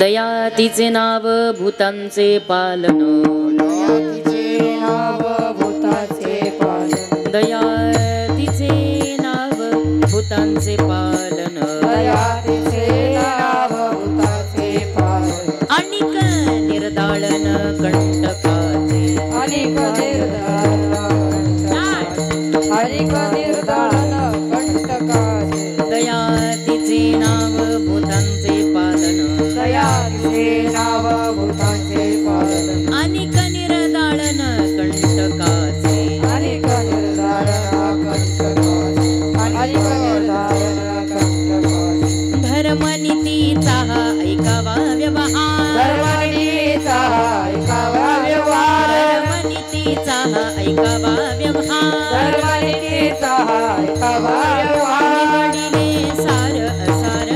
दया तिचे नाव भूतांचे पालन, दया तिचे नाव भूतांचे पालन, दया तिचे नाव भूतांचे पालन, दया तिचे नाव भूतांचे पालन, अनिक निर्दाळन कंटकाचे, अनिक निर्दाळन अनिक निर्दाळन कंटकाचे, दया तिचे नाव भूतांचे पालन, दया तिचे नाव भूतांचे पालन, अनिक निर्दाळन कंटकाचे, अनिक निर्दाळन कंटकाचे, अनिक निर्दाळन कंटकाचे, धर्मनीतीचा हा ऐकावा व्यवहार, धर्मनीतीचा ऐकावा व्यवहार, धर्मनीतीचा हा ऐकावा व्यवहार, धर्मनीतीचा ऐकावा व्यवहार, निवडिले सार असार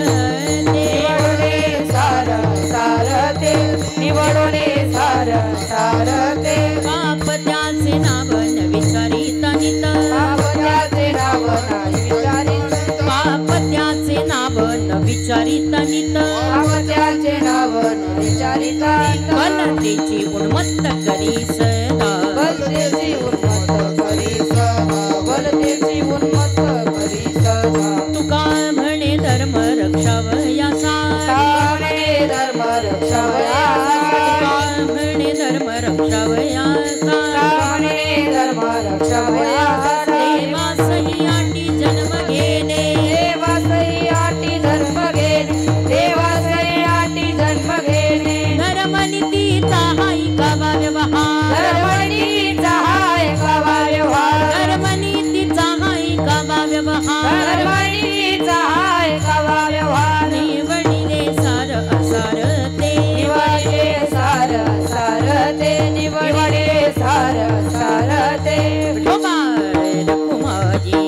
ते, निवडून सार सार ते, निवडून सार सार ते, पाप त्याचे नाव न विचारिता नित, पाप त्याचे नाव नाही विचारित, पाप त्याचे नाव न विचारिता नित, पाप त्याचे नाव न विचारिता, बलतेची उन्मत्त करी सदा, बलतेची उन्मत्त करी सदा, बलतेची उन्मत्त करी सदा, तुका म्हणे धर्म रक्षावया सारी, सारे धर्म रक्षावया तुका म्हणे धर्म रक्षावया सारी, सारे धर्म रक्षावया देवासही आटी जन्म घेणे, देवासही आटी जन्म घेणे, देवासही आटी जन्म घेणे, धर्मनीतीचा हा ऐकावा व्यवहार, धर्मनीतीचा ऐकावा व्यवहार, धर्मनीतीचा हा ऐकावा व्यवहार, धर्मनीतीचा ऐकावा व्यवहार, निवडिले सार असार ते, निवडे सार सार ते, निवडे सार सार ते, गोपाळ कुमारी,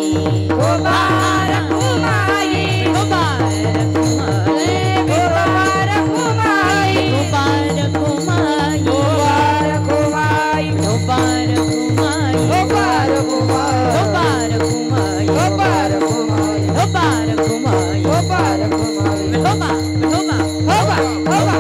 गोपाळ कुमारी, गोपाळ कुमारी, गोपाळ कुमारी, गोपाळ कुमारी, गोपाळ कुमारी, गोपाळ कुमारी, गोपाळ कुमारी, गोपाळ कुमारी, गोपाळ कुमारी, गोपाळ कुमारी, गोपाळ कुमारी, विठोबा विठोबा होबा होबा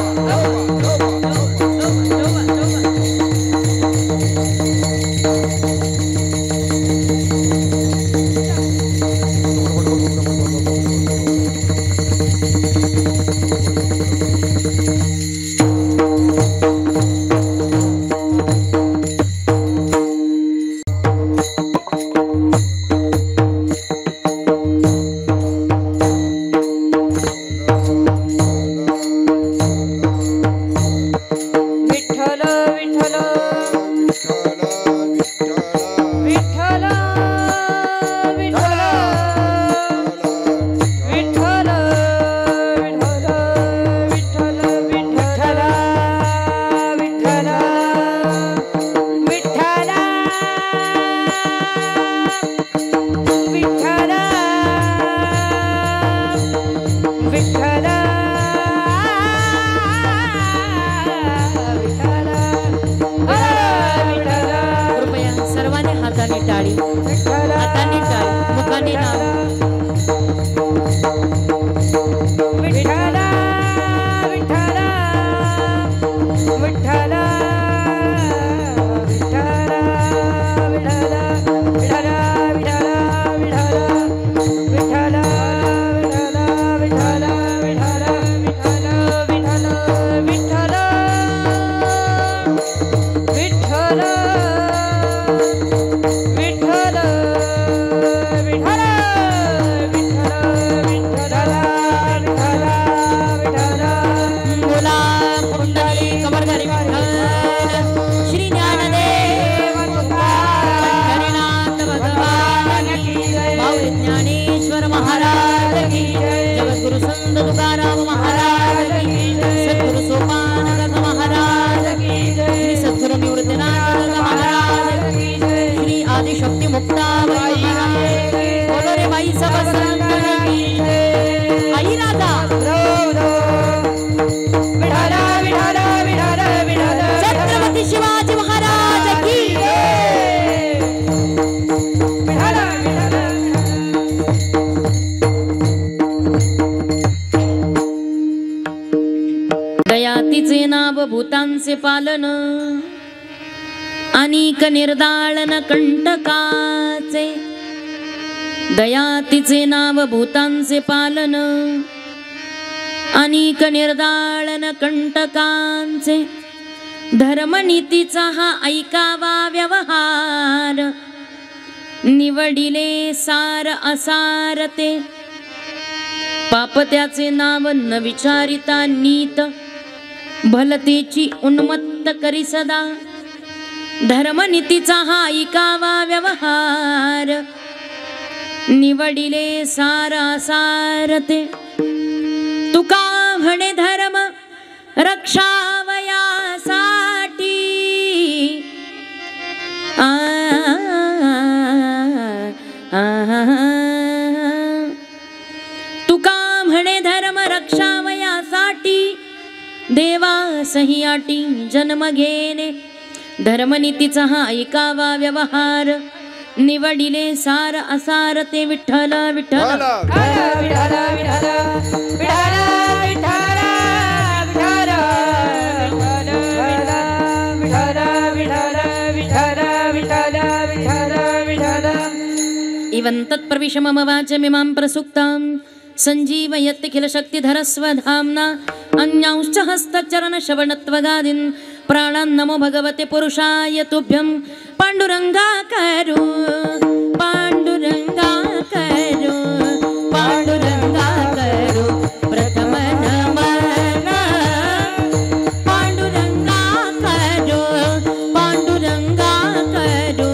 विठ्ठल विठ्ठल विठ्ठल विठ्ठल विठ्ठल विठ्ठल विठ्ठल विठ्ठल विठ्ठल विठ्ठल विठ्ठल कृपया सर्वांनी हाताने टाळी, हाताने टाळी, मुखाने नाव, विठ्ठल विठ्ठल विठ्ठल विठ्ठल विठ्ठल विठ्ठल विठ्ठल विठ्ठल विठ्ठल विठ्ठल विठ्ठल विठ्ठल विठ्ठल विठ्ठल दया तिचे नाव भूतांचे पालन, अनिक निर्दाळन कंटकाचे. दया तिचे नाव भूतांचे पालन, अनिक निर्दाळन कंटकांचे. धर्मनीतीचा हा ऐकावा व्यवहार, निवडिले सार असार ते. पाप त्याचे नाव न विचारिता नीत, भलतेची उन्मत्त करी सदा. धर्मनीतीचा हा ऐकावा व्यवहार, निवडिले सार असार ते. तुका म्हणे धर्म रक्षावयासाठी, तुका म्हणे धर्म रक्षावयासाठी, देवासही आटी जन्म घेणे. धर्मनीतीचा हा ऐकावा व्यवहार, निवडिले सार असार ते. विठ्ठल विठ्ठल विठ्ठल विठ्ठल विठ्ठल इवं तत्प्रविश मम वाचमिमां प्रसुक्तां, संजीवयत्यखिल शक्तिधरस्वधाम्ना. अन्यांश्च हस्तचरणश्रवणत्वगादीन् प्राणान् नमो भगवते पुरुषाय तुभ्यं. पांडुरंगा करो पांडुरंगा करो पांडुरंगा करो प्रथम नमन. पांडुरंगा करो पांडुरंगा करो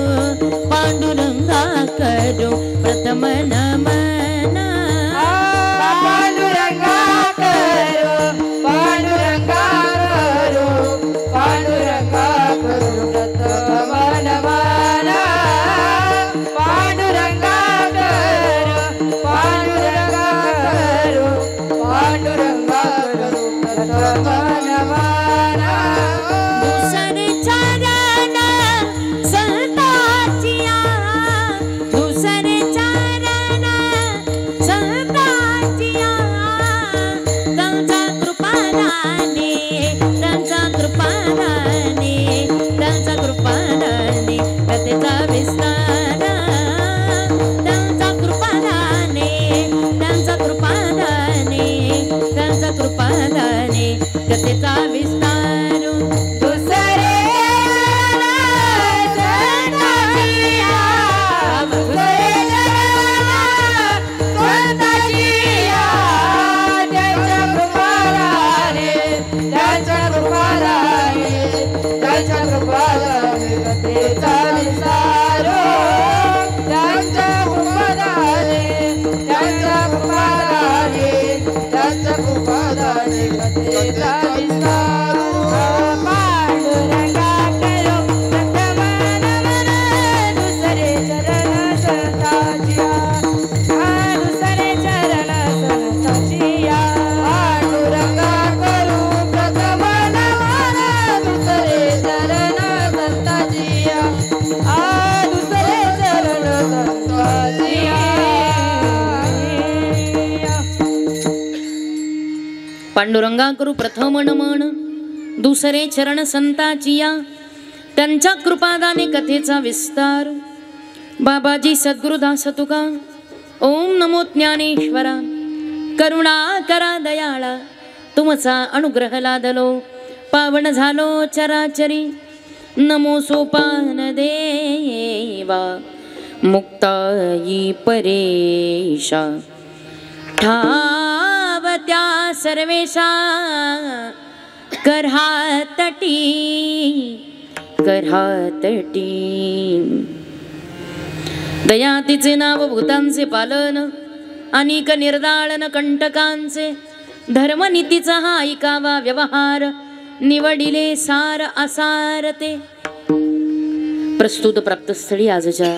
पांडुरंगा करो प्रथम नमन. पांडुरंगा करो पांडुरंगा करो पांडुरंगा करो प्रथम नमन. पांडुरंगा करो पांडुरंगा करो पांडुरंगा करो प्रथम नमन. दुसरे चरण संताचिया, दुसरे चरण संताचिया. त्यांचा कृपादाने त्यांचा कृपादाने त्यांचा कृपादाने कथेचा विस्तार. त्यांचा कृपादाने त्यांचा कृपादाने त्यांचा कृपादाने कथेचा विस्तार. दुसरे संताचिया, दुसरे संताचिया. त्यांच्या कृपादाने त्यांच्या कृपादाने त्यांच्या कृपादाने कथेचा विस्तार. त्यांच्या कृपादाने त्यांच्या कृपादाने त्यांच्या कृपादाने कथेचा विस्तार. पांडुरंगा करो प्रथम नमन. दुसरे चरण संताचिया, दुसरे चरण संताचिया. पांडुरंगा करो प्रथम नमन. दुसरे चरण संताचिया, दुसरे चरण संताचिया. पांडुरंगा करू प्रथम नमन, दुसरे चरण संताचिया. त्यांच्या कृपादाने कथेचा विस्तार. बाबाजी सद्गुरुदास तुका. ओम नमो ज्ञानेश्वरा, करुणा करा दयाळा. तुमचा अनुग्रह लादलो, पावन झालो चराचरी. नमो सोपान देवा, मुक्ताई परेशा. ठावत्या सर्वेशा, करहातटी करहातटी. दया तिचे नाव भूतांचे पालन, अनिक निर्दाळन कंटकांचे. धर्मनीतीचा हा ऐकावा व्यवहार, निवडिले सार असार ते. प्रस्तुत प्राप्तस्थळी आजच्या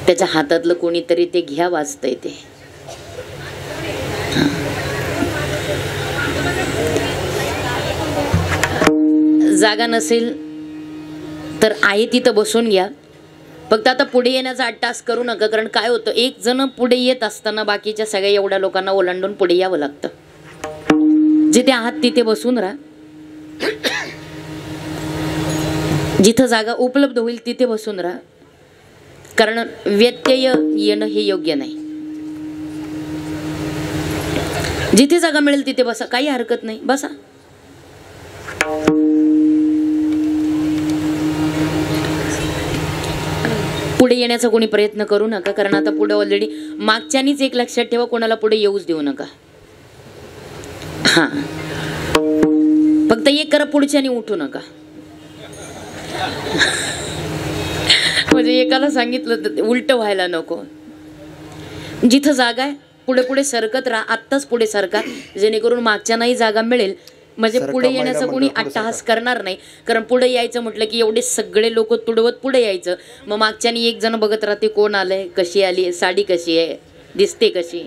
त्याच्या हातातलं कोणीतरी ते घ्या, वाचतंय ते. जागा नसेल तर आहे तिथं बसून घ्या. फक्त आता पुढे येण्याचा अट्टास करू नका, कारण काय होतं, एक जण पुढे येत असताना बाकीच्या सगळ्या एवढ्या लोकांना ओलांडून पुढे यावं लागतं. जिथे आहात तिथे बसून राहा, जिथं जागा उपलब्ध होईल तिथे बसून राहा, कारण व्यत्यय येणं हे योग्य नाही. जिथे जागा मिळेल तिथे बसा, काही हरकत नाही, बसा. पुढे येण्याचा कोणी प्रयत्न करू नका, कारण आता पुढे ऑलरेडी मागच्यानीच एक लक्षात ठेवा, कोणाला पुढे येऊच देऊ नका. हा, फक्त एक करा, पुढच्यानी उठू नका. म्हणजे एकाला सांगितलं तर उलट व्हायला नको. जिथं जागा आहे पुढे पुढे सरकत राहा, आत्ताच पुढे सरका, जेणेकरून मागच्यांनाही जागा मिळेल. म्हणजे पुढे येण्याचा कोणी अट्टहास करणार नाही, कारण पुढे यायचं म्हटलं की एवढे सगळे लोक तुडवत पुढे यायचं. मग मागच्यानी एक जण बघत राहते, कोण आलंय, कशी आली, साडी कशी आहे, दिसते कशी,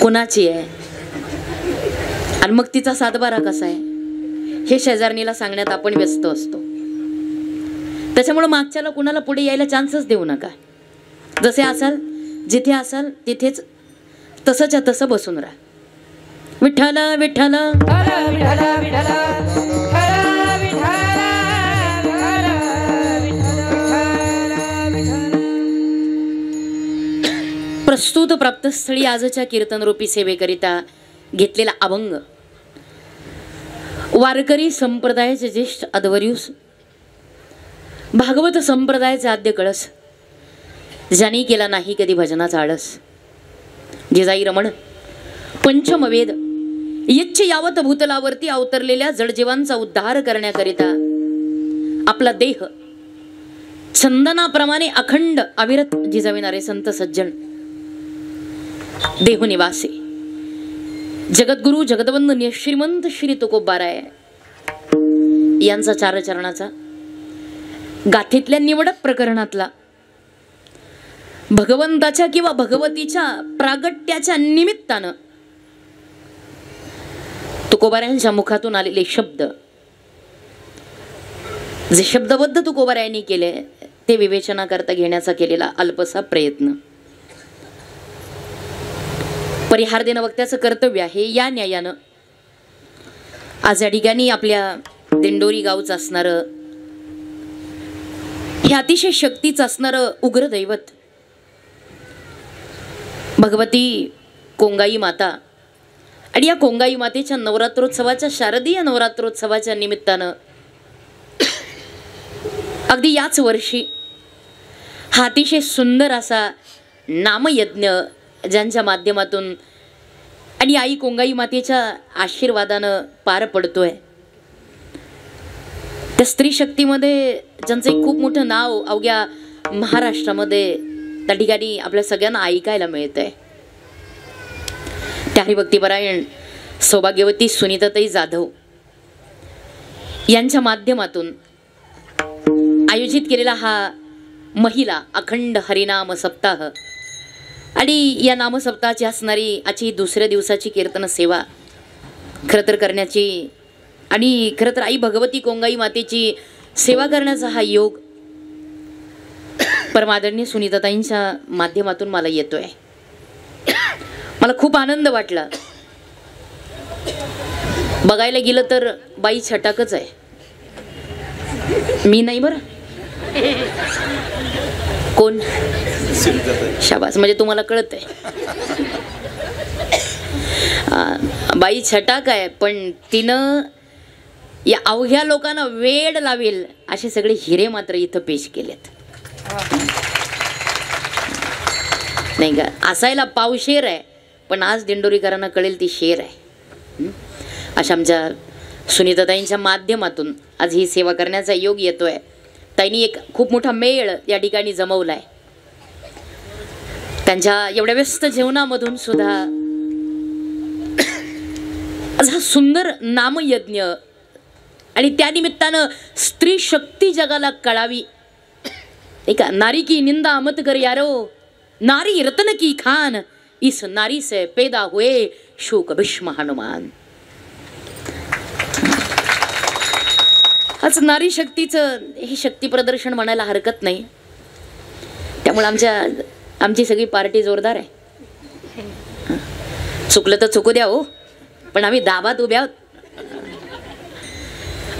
कोणाची आहे, आणि मग तिचा सातबारा कसा आहे, हे शेजारणीला सांगण्यात आपण व्यस्त असतो. त्याच्यामुळे मागच्याला कुणाला पुढे यायला चान्सच देऊ नका. जसे असाल, जिथे असाल तिथेच तसंच्या तसं बसून राहा. विठ्ठल विठ्ठल प्रस्तुत प्राप्तस्थळी आजच्या कीर्तनरूपी सेवेकरिता घेतलेला अभंग वारकरी संप्रदायाचे ज्येष्ठ अध्वर्यूस, भागवत संप्रदायाचे आद्य कळस, ज्यांनी केला नाही कधी भजनाचा आळस. जिजाई रमण पंचमवेद यच्छ यावत भूतलावरती अवतरलेल्या जडजीवांचा उद्धार करण्याकरिता आपला देह चंदनाप्रमाणे अखंड अविरत जिजाविणारे संत सज्जन देहनिवासी जगद्गुरु जगदवंदनीय श्रीमंत श्री तुकोबाराय यांचा चारचरणाचा गाथेतल्या निवडक प्रकरणातला भगवंताच्या किंवा भगवतीच्या प्रागट्याच्या निमित्तानं तुकोबारायांच्या मुखातून आलेले शब्द, जे शब्दबद्ध तुकोबारायांनी केले, ते विवेचनाकरता घेण्याचा केलेला अल्पसा प्रयत्न. परिहार देणं वक्त्याचं कर्तव्य आहे. या न्यायानं आज या ठिकाणी आपल्या दिंडोरी गावचं असणारं, हे अतिशय शक्तीचं असणारं उग्र दैवत भगवती कोंगाई माता, आणि या कोंगाई मातेच्या नवरात्रोत्सवाच्या, शारदीय नवरात्रोत्सवाच्या निमित्तानं अगदी याच वर्षी हा अतिशय सुंदर असा नामयज्ञ ज्यांच्या माध्यमातून आणि आई कोंगाई मातेच्या आशीर्वादानं पार पडतोय. त्या स्त्री शक्तीमध्ये ज्यांचं एक खूप मोठं नाव अवघ्या महाराष्ट्रामध्ये त्या ठिकाणी आपल्या सगळ्यांना ऐकायला मिळतंय, त्या हरिभक्तीपरायण सौभाग्यवती सुनीताताई जाधव यांच्या माध्यमातून आयोजित केलेला हा महिला अखंड हरिनाम सप्ताह, आणि या नामसप्ताहाची असणारी आजची दुसऱ्या दिवसाची कीर्तन सेवा खरं तर करण्याची, आणि खरं तर आई भगवती कोंगाई मातेची सेवा करण्याचा हा योग परमादरणीय सुनीताताईंच्या माध्यमातून मला येतोय. मला खूप आनंद वाटला. बघायला गेलं तर बाई छटाकच आहे, मी नाही बरं. कोण? शाबास, म्हणजे तुम्हाला कळत आहे. बाई छटाक आहे, पण तिनं या अवघ्या लोकांना वेड लावेल असे सगळे हिरे मात्र इथं पेश केलेत. नाही का, असायला पावशेर आहे, पण आज दिंडोरीकरांना कळेल ती शेर आहे. अशा आमच्या सुनीताताईंच्या माध्यमातून आज ही सेवा करण्याचा योग येतोय. ताईंनी एक खूप मोठा मेळ या ठिकाणी जमवलाय. त्यांच्या एवढ्या व्यस्त जीवनामधून सुद्धा आज हा सुंदर नामयज्ञ, आणि त्या निमित्तानं स्त्री शक्ती जगाला कळावी. नाही का, नारी की निंदा मत कर यारो, नारी रत्न की खान, इस नारी से पैदा हुए शोक भीष्म हनुमान. आज नारी शक्तीचं हे शक्ती प्रदर्शन म्हणायला हरकत नाही. त्यामुळे आमची सगळी पार्टी जोरदार आहे. चुकलं तर चुकू द्या हो, पण आम्ही दाबात उभ्या आहोत.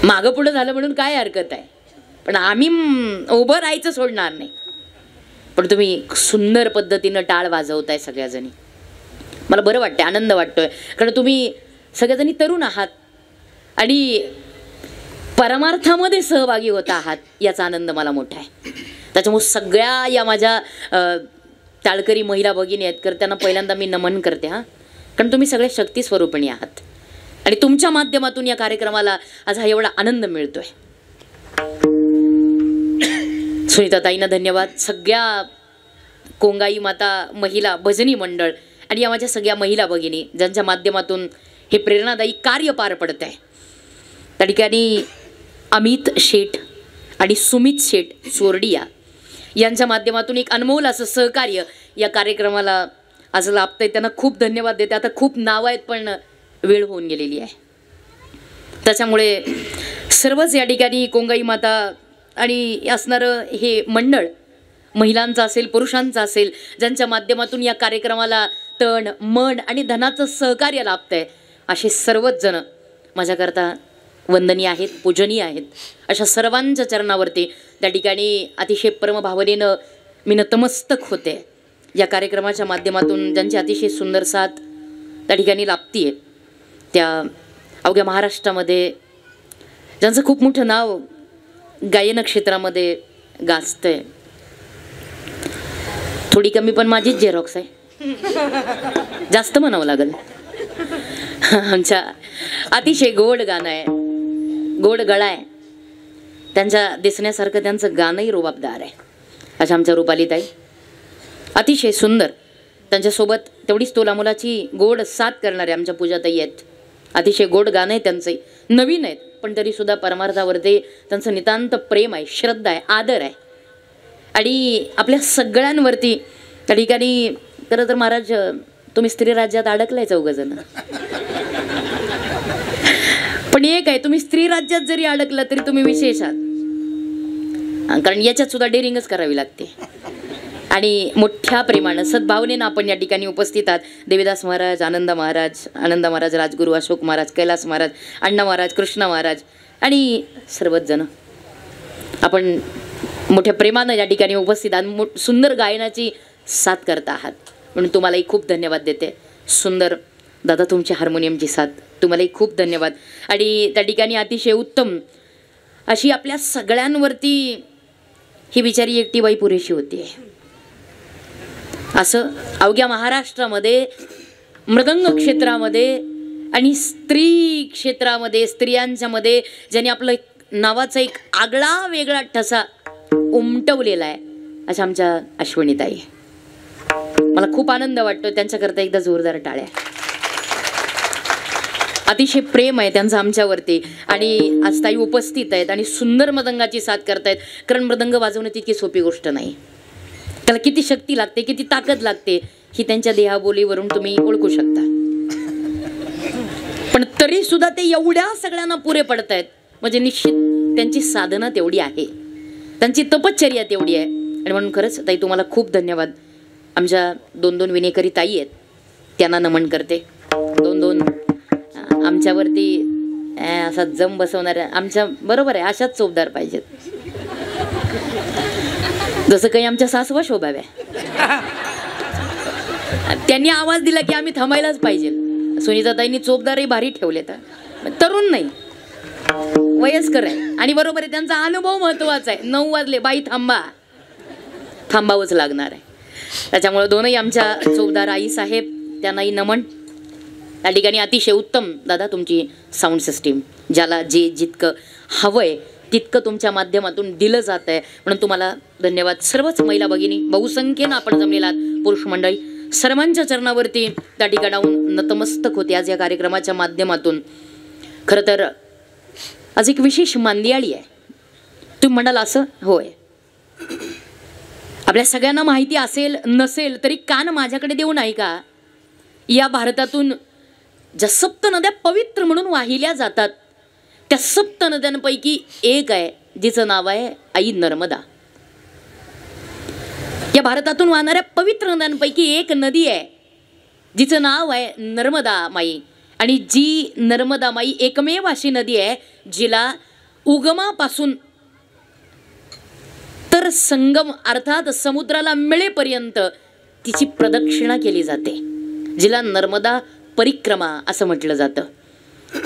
मागं पुढं झालं म्हणून काय हरकत आहे, पण आम्ही उभं राहायचं सोडणार नाही. पण तुम्ही सुंदर पद्धतीनं टाळ वाजवताय सगळ्याजणी. मला बरं वाटतंय, आनंद वाटतोय, कारण तुम्ही सगळ्याजणी तरुण आहात आणि परमार्थामध्ये सहभागी होता आहात, याचा आनंद मला मोठा आहे. त्याच्यामुळे सगळ्या या माझ्या टाळकरी महिला भगिनी आहेत, तर त्यांना पहिल्यांदा मी नमन करते हां, कारण तुम्ही सगळे शक्ती स्वरूपिणी आहात आणि तुमच्या माध्यमातून या कार्यक्रमाला आज हा एवढा आनंद मिळतोय. सुनीताताईंना धन्यवाद. सगळ्या कोंगाई माता महिला भजनी मंडळ आणि या माझ्या सगळ्या महिला भगिनी ज्यांच्या माध्यमातून हे प्रेरणादायी कार्य पार पडत आहे. त्या ठिकाणी अमित शेठ आणि सुमित शेठ चोरडिया यांच्या माध्यमातून एक अनमोल असं सहकार्य या कार्यक्रमाला आज लाभतंय. त्यांना खूप धन्यवाद देते. आता खूप नावं आहेत पण वेळ होऊन गेलेली आहे, त्याच्यामुळे सर्वच या ठिकाणी कोंगाई माता आणि असणारं हे मंडळ महिलांचं असेल पुरुषांचं असेल, ज्यांच्या माध्यमातून या कार्यक्रमाला तन मन आणि धनाचं सहकार्य लाभतंय, असे सर्वच जण माझ्याकरता वंदनीय आहेत, पूजनीय आहेत. अशा सर्वांच्या चरणावरती त्या ठिकाणी अतिशय परमभावनेनं मी नतमस्तक होते. या कार्यक्रमाच्या माध्यमातून ज्यांची अतिशय सुंदर साथ त्या ठिकाणी लाभतीये, त्या अवघ्या महाराष्ट्रामध्ये ज्यांचं खूप मोठं नाव गायन क्षेत्रामध्ये गाजतंय. थोडी कमी पण माझीच झेरॉक्स आहे, जास्त म्हणावं लागेल. आमच्या अतिशय गोड गाणं आहे, गोड गळा आहे, त्यांच्या दिसण्यासारखं त्यांचं गाणंही रुबाबदार आहे. अशा आमच्या रुपालीताई अतिशय सुंदर, त्यांच्यासोबत तेवढीच तोलामोलाची गोड साथ करणारे आमच्या पूजाताई आहेत. अतिशय गोड गाणं आहे त्यांचंही, नवीन आहेत पण तरीसुद्धा परमार्थावरती त्यांचं नितांत प्रेम आहे, श्रद्धा आहे, आदर आहे. आणि आपल्या सगळ्यांवरती त्या ठिकाणी खरं तर महाराज तुम्ही स्त्री राज्यात अडकलाय चौघजण, पण एक आहे, तुम्ही स्त्री राज्यात जरी अडकला तरी तुम्ही विशेष आहात, कारण याच्यात सुद्धा डेअरिंगच करावी लागते. आणि मोठ्या प्रेमानं सद्भावनेनं आपण या ठिकाणी उपस्थित आहात. देवीदास महाराज, आनंद महाराज, राजगुरू अशोक महाराज, कैलास महाराज, अण्णा महाराज, कृष्ण महाराज आणि सर्वच जण आपण मोठ्या प्रेमानं या ठिकाणी उपस्थित आहात. सुंदर गायनाची साथ करता आहात म्हणून तुम्हालाही खूप धन्यवाद देते. सुंदर दादा तुमची हार्मोनियमची साथ, तुम्हालाही खूप धन्यवाद. आणि त्या ठिकाणी अतिशय उत्तम अशी आपल्या सगळ्यांवरती ही बिचारी एकटी बाई पुरेशी होती. असं अवघ्या महाराष्ट्रामध्ये मृदंग क्षेत्रामध्ये आणि स्त्री क्षेत्रामध्ये स्त्रियांच्या मध्ये ज्याने आपलं नावाचा एक आगळा वेगळा ठसा उमटवलेला आहे, अशा आमच्या अश्विनीताई. मला खूप आनंद वाटतो, त्यांच्याकरता एकदा जोरदार टाळ्या. अतिशय प्रेम आहे त्यांचं आमच्यावरती आणि आज ताई उपस्थित आहेत आणि सुंदर मृदंगाची साथ करतायत. कारण मृदंग वाजवणं तितकी सोपी गोष्ट नाही, त्याला किती शक्ती लागते, किती ताकद लागते ही त्यांच्या देहाबोलीवरून तुम्ही ओळखू शकता. पण तरी सुद्धा ते एवढ्या सगळ्यांना पुरे पडतायत म्हणजे निश्चित त्यांची साधना तेवढी आहे, त्यांची तपश्चर्या तेवढी आहे. आणि म्हणून खरंच ताई तुम्हाला खूप धन्यवाद. आमच्या 2 विनेकरी ताई आहेत, त्यांना नमन करते. 2 आमच्यावरती असा जम बसवणाऱ्या आमच्या बरोबर आहे, अशाच चोपदार पाहिजेत, जसं काही आमच्या सासवा शोभाव्या. त्यांनी आवाज दिला की आम्ही थांबायलाच पाहिजे. सुनीताताईंनी चोपदारही भारी ठेवले, तर तरुण नाही वयस्कर आहे आणि बरोबर आहे, त्यांचा अनुभव महत्वाचा आहे. 9 वाजले बाई थांबा, थांबावंच लागणार आहे. त्याच्यामुळे दोनही आमच्या चोपदार आई साहेब, त्यांनाही नमन. त्या ठिकाणी अतिशय उत्तम दादा तुमची साऊंड सिस्टीम, ज्याला जे जितकं हवंय तितकं तुमच्या माध्यमातून दिलं जात आहे म्हणून तुम्हाला धन्यवाद. सर्वच महिला भगिनी बहुसंख्येनं आपण जमलेलात, पुरुष मंडळी सर्वांच्या चरणावरती त्या ठिकाणाहून नतमस्तक होते आज या कार्यक्रमाच्या माध्यमातून. खरं तर आज एक विशेष मांदियाळी आहे. तुम्ही म्हणाल असं, होय, आपल्या सगळ्यांना माहिती असेल नसेल तरी कान माझ्याकडे देऊ नाही का. या भारतातून ज्या सप्त नद्या पवित्र म्हणून वाहिल्या जातात त्या सप्त नद्यांपैकी एक आहे जिचं नाव आहे आई नर्मदा. या भारतातून वाहणाऱ्या पवित्र नद्यांपैकी एक नदी आहे जिचं नाव आहे नर्मदा माई. आणि जी नर्मदा माई एकमेव अशी नदी आहे जिला उगमापासून तर संगम अर्थात समुद्राला मिळेपर्यंत तिची प्रदक्षिणा केली जाते, जिला नर्मदा परिक्रमा असं म्हटलं जातं.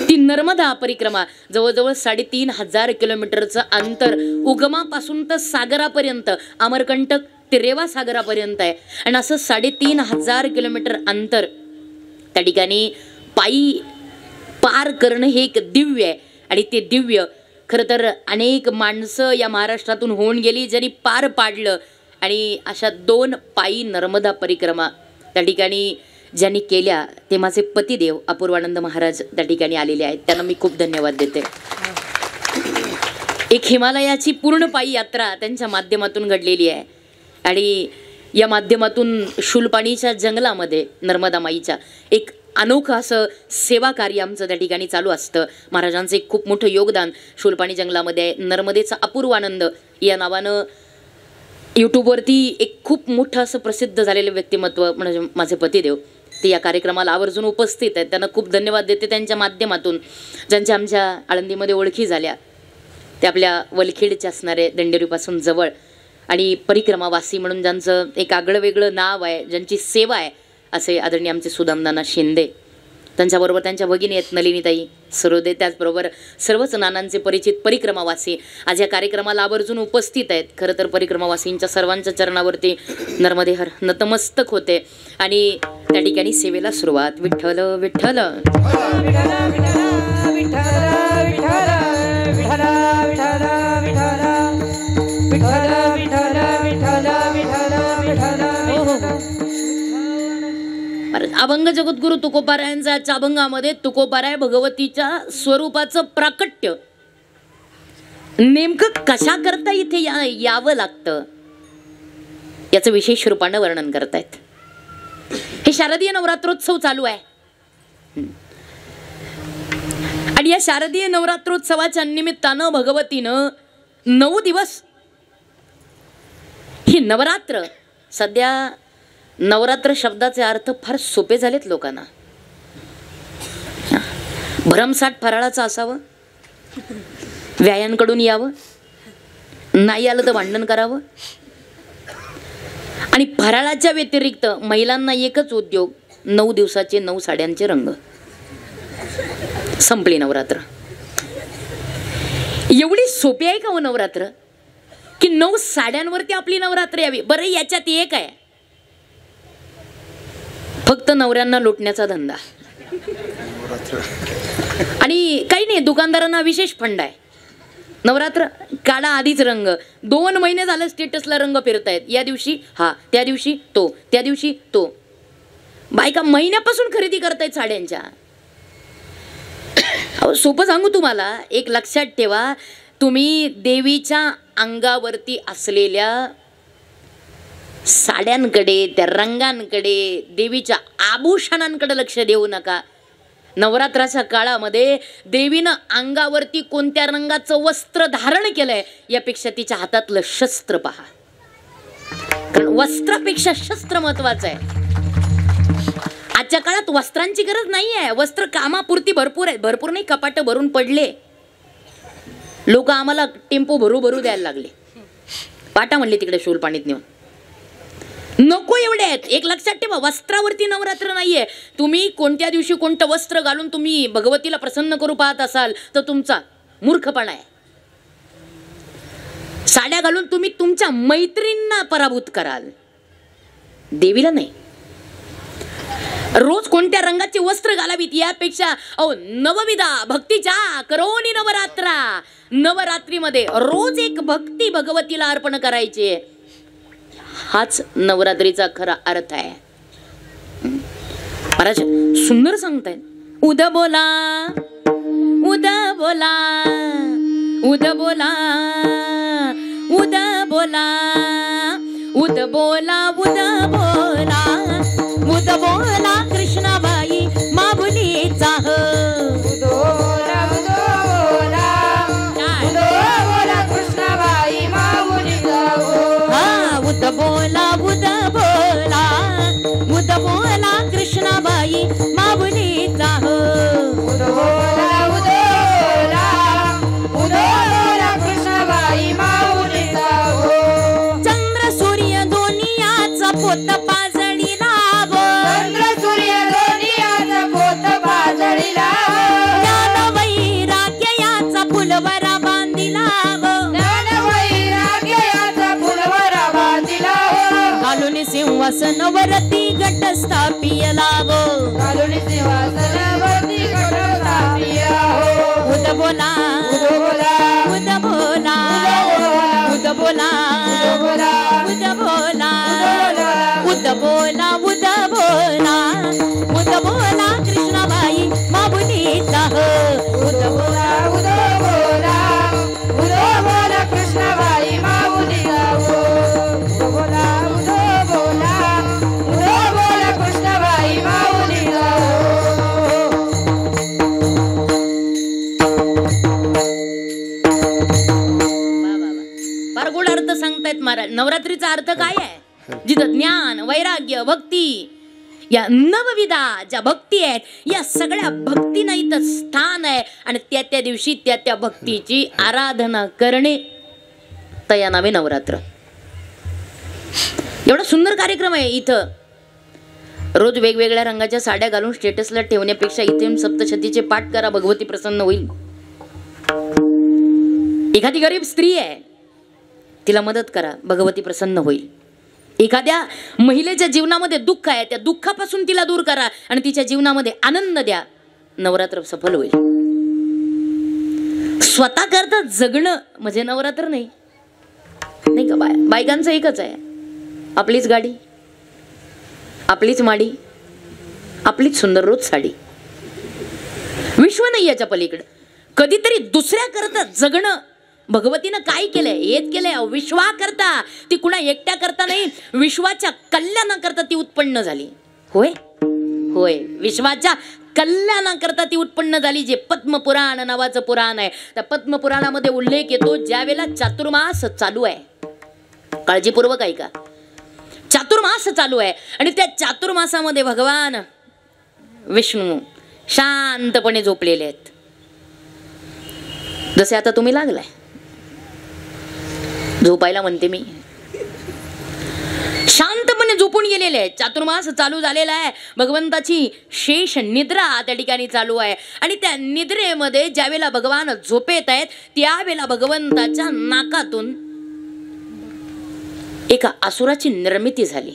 ती नर्मदा परिक्रमा जवळजवळ 3,500 किलोमीटरचं अंतर उगमापासून तर सागरापर्यंत, अमरकंटक ते रेवा सागरापर्यंत आहे. आणि असं 3,500 किलोमीटर अंतर त्या ठिकाणी पायी पार करणं हे एक दिव्य आहे. आणि ते दिव्य खरं तर अनेक माणसं या महाराष्ट्रातून होऊन गेली ज्यांनी पार पाडलं. आणि अशा 2 पायी नर्मदा परिक्रमा त्या ठिकाणी ज्यांनी केल्या ते माझे पतिदेव अपूर्वानंद महाराज त्या ठिकाणी आलेले आहेत. त्यांना मी खूप धन्यवाद देते. एक हिमालयाची पूर्ण पायी यात्रा त्यांच्या माध्यमातून घडलेली आहे. आणि या माध्यमातून शूलपाणीच्या जंगलामध्ये नर्मदा माईच्या एक अनोखं असं सेवा कार्य आमचं त्या ठिकाणी चालू असतं. महाराजांचं एक खूप मोठं योगदान शूलपाणी जंगलामध्ये आहे. नर्मदेचा अपूर्वानंद या नावानं यूट्यूबवरती एक खूप मोठं असं प्रसिद्ध झालेलं व्यक्तिमत्व म्हणजे माझे पतिदेव ते या कार्यक्रमाला आवर्जून उपस्थित आहेत. त्यांना खूप धन्यवाद देते. त्यांच्या माध्यमातून ज्यांच्या आमच्या आळंदीमध्ये ओळखी झाल्या ते आपल्या वलखेडचे असणारे दंडेरीपासून जवळ आणि परिक्रमावासी म्हणून ज्यांचं एक आगळं वेगळं नाव आहे, ज्यांची सेवा आहे असे आदरणीय आमचे सुदामनाना शिंदे, त्यांच्याबरोबर त्यांच्या भगिनी आहेत नलिनीताई सरोदे, त्याचबरोबर सर्वच नानांचे परिचित परिक्रमावासी आज या कार्यक्रमाला आवर्जून उपस्थित आहेत. खरं तर परिक्रमावासींच्या सर्वांच्या चरणावरती नर्मदेहर नतमस्तक होते आणि त्या ठिकाणी सेवेला सुरुवात. विठ्ठल विठ्ठल अभंग जगद्गुरु तुकोबारायांचा आजच्या अभंगामध्ये तुकोबाराय भगवतीच्या स्वरूपाचं प्राकट्य नेमकं कशा करता इथे यावं लागतं याचं विशेष रूपानं वर्णन करतायत. हे शारदीय नवरात्रोत्सव चालू आहे आणि या शारदीय नवरात्रोत्सवाच्या निमित्तानं भगवतीनं 9 दिवस ही नवरात्र, सध्या नवरात्र शब्दाचे अर्थ फार सोपे झालेत लोकांना. भरमसाठ फराळाचं असावं, व्यायांकडून यावं, नाही आलं तर भांडण करावं. आणि फराळाच्या व्यतिरिक्त महिलांना एकच उद्योग, 9 दिवसाचे 9 साड्यांचे रंग. संपली नवरात्र. एवढी सोपी आहे का हो नवरात्र की 9 साड्यांवरती आपली नवरात्र यावी? बरं, याच्यात एक आहे, फक्त नवऱ्यांना लुटण्याचा धंदा. आणि काही नाही, दुकानदारांना विशेष फंड आहे. नवरात्र काढा आधीच रंग, 2 महिने झालं स्टेटसला रंग फिरतायत. या दिवशी हा, त्या दिवशी तो, त्या दिवशी तो. बायका महिन्यापासून खरेदी करतायत साड्यांच्या. अहो सोपं सांगू तुम्हाला, एक लक्षात ठेवा, तुम्ही देवीच्या अंगावरती असलेल्या साड्यांकडे, त्या रंगांकडे, देवीच्या आभूषणांकडे लक्ष देऊ नका. नवरात्राच्या काळामध्ये देवीनं अंगावरती कोणत्या रंगाचं वस्त्र धारण केलंय यापेक्षा तिच्या हातातलं शस्त्र पहा. कारण वस्त्रापेक्षा शस्त्र महत्वाचं आहे. आजच्या काळात वस्त्रांची गरज नाही आहे, वस्त्र कामापुरती भरपूर आहेत. भरपूर नाही, कपाट भरून पडले. लोक आम्हाला टेम्पो भरू द्यायला लागले. पाटा म्हणले तिकडे शूलपाणीत नेऊन. नको एवढे आहेत. एक लक्षात ठेवा, वस्त्रावरती नवरात्र नाहीये. तुम्ही कोणत्या दिवशी कोणतं वस्त्र घालून तुम्ही भगवतीला प्रसन्न करू पाहत असाल तर तुमचा मूर्खपणा आहे. साड्या घालून तुम्ही तुमच्या मैत्रिणींना पराभूत कराल, देवीला नाही. रोज कोणत्या रंगाची वस्त्र घालावीत यापेक्षा नवविधा भक्तीच्या करोनी नवरात्रा, नवरात्रीमध्ये रोज एक भक्ती भगवतीला अर्पण करायची. हाच नवरात्रीचा खरा अर्थ आहे. महाराज सुंदर सांगतायत. उद बोला उद बोला उद बोला उद बोला उद बोला उद बोला उद बोला कृष्णाबाई माऊलीचा उदोला उदोला पोत पाजळीला गो चंद्र सूर्य दोन्ही आज पोत पाजळीला ज्ञान वैराग्य याचा फुलवरा बांधिला गो ज्ञान वैराग्य याचा फुलवरा बांधिला घालून सिंहासनवरती घट स्थापियला गो घालून सिंहासनावरती घट स्थापिला उद बोला उद बोला उद बोला उद बोला उद बोला उद बोला उद बोला कृष्णाबाई माऊलीचा उद बोला उद बोला कृष्णाबाई माऊलीचा उद बोला कृष्णाबाई माऊलीचा फार गोड अर्थ सांगतायत महाराज. नवरात्रीचा अर्थ काय आहे? जिथं ज्ञान वैराग्य भक्ती या नवविधा ज्या भक्ती आहेत या सगळ्या भक्तीनं इथं स्थान आहे आणि त्या त्या दिवशी त्या त्या भक्तीची आराधना करणे तया नावे नवरात्र. एवढा सुंदर कार्यक्रम आहे इथं. रोज वेगवेगळ्या रंगाच्या साड्या घालून स्टेटसला ठेवण्यापेक्षा इथे सप्तशतीचे पाठ करा, भगवती प्रसन्न होईल. एखादी गरीब स्त्री आहे तिला मदत करा, भगवती प्रसन्न होईल. एखाद्या महिलेच्या जीवनामध्ये दुःख आहे त्या दुःखापासून तिला दूर करा आणि तिच्या जीवनामध्ये आनंद द्या, नवरात्र सफल होईल. स्वतः करता जगणं म्हणजे नवरात्र नाही का? बायकांचं एकच आहे, आपलीच गाडी, आपलीच माडी, आपलीच सुंदर रोज साडी. विश्व नाही याच्या पलीकडे. कधीतरी दुसऱ्या करता जगणं. भगवतीनं काय केलंय? हेच केलंय, विश्वा करता. ती कुणा एकट्या करता नाही, विश्वाच्या कल्याणाकरता ती उत्पन्न झाली. होय होय, विश्वाच्या कल्याणाकरता ती उत्पन्न झाली. जे पद्मपुराण नावाचं पुराण आहे त्या पद्मपुराणामध्ये उल्लेख येतो ज्यावेळेला चातुर्मास चालू आहे. काळजीपूर्वक ऐका. चातुर्मास चालू आहे आणि त्या चातुर्मासामध्ये भगवान विष्णू शांतपणे झोपलेले आहेत. जसे आता तुम्ही लागलाय झोपायला म्हणते मी, शांतपणे झोपून गेलेले आहेत. चातुर्मास चालू झालेला आहे. भगवंताची शेष निद्रा त्या ठिकाणी चालू आहे आणि त्या निद्रेमध्ये ज्यावेळेला भगवान झोपेत आहेत त्यावेळेला भगवंताच्या नाकातून एका असुराची निर्मिती झाली.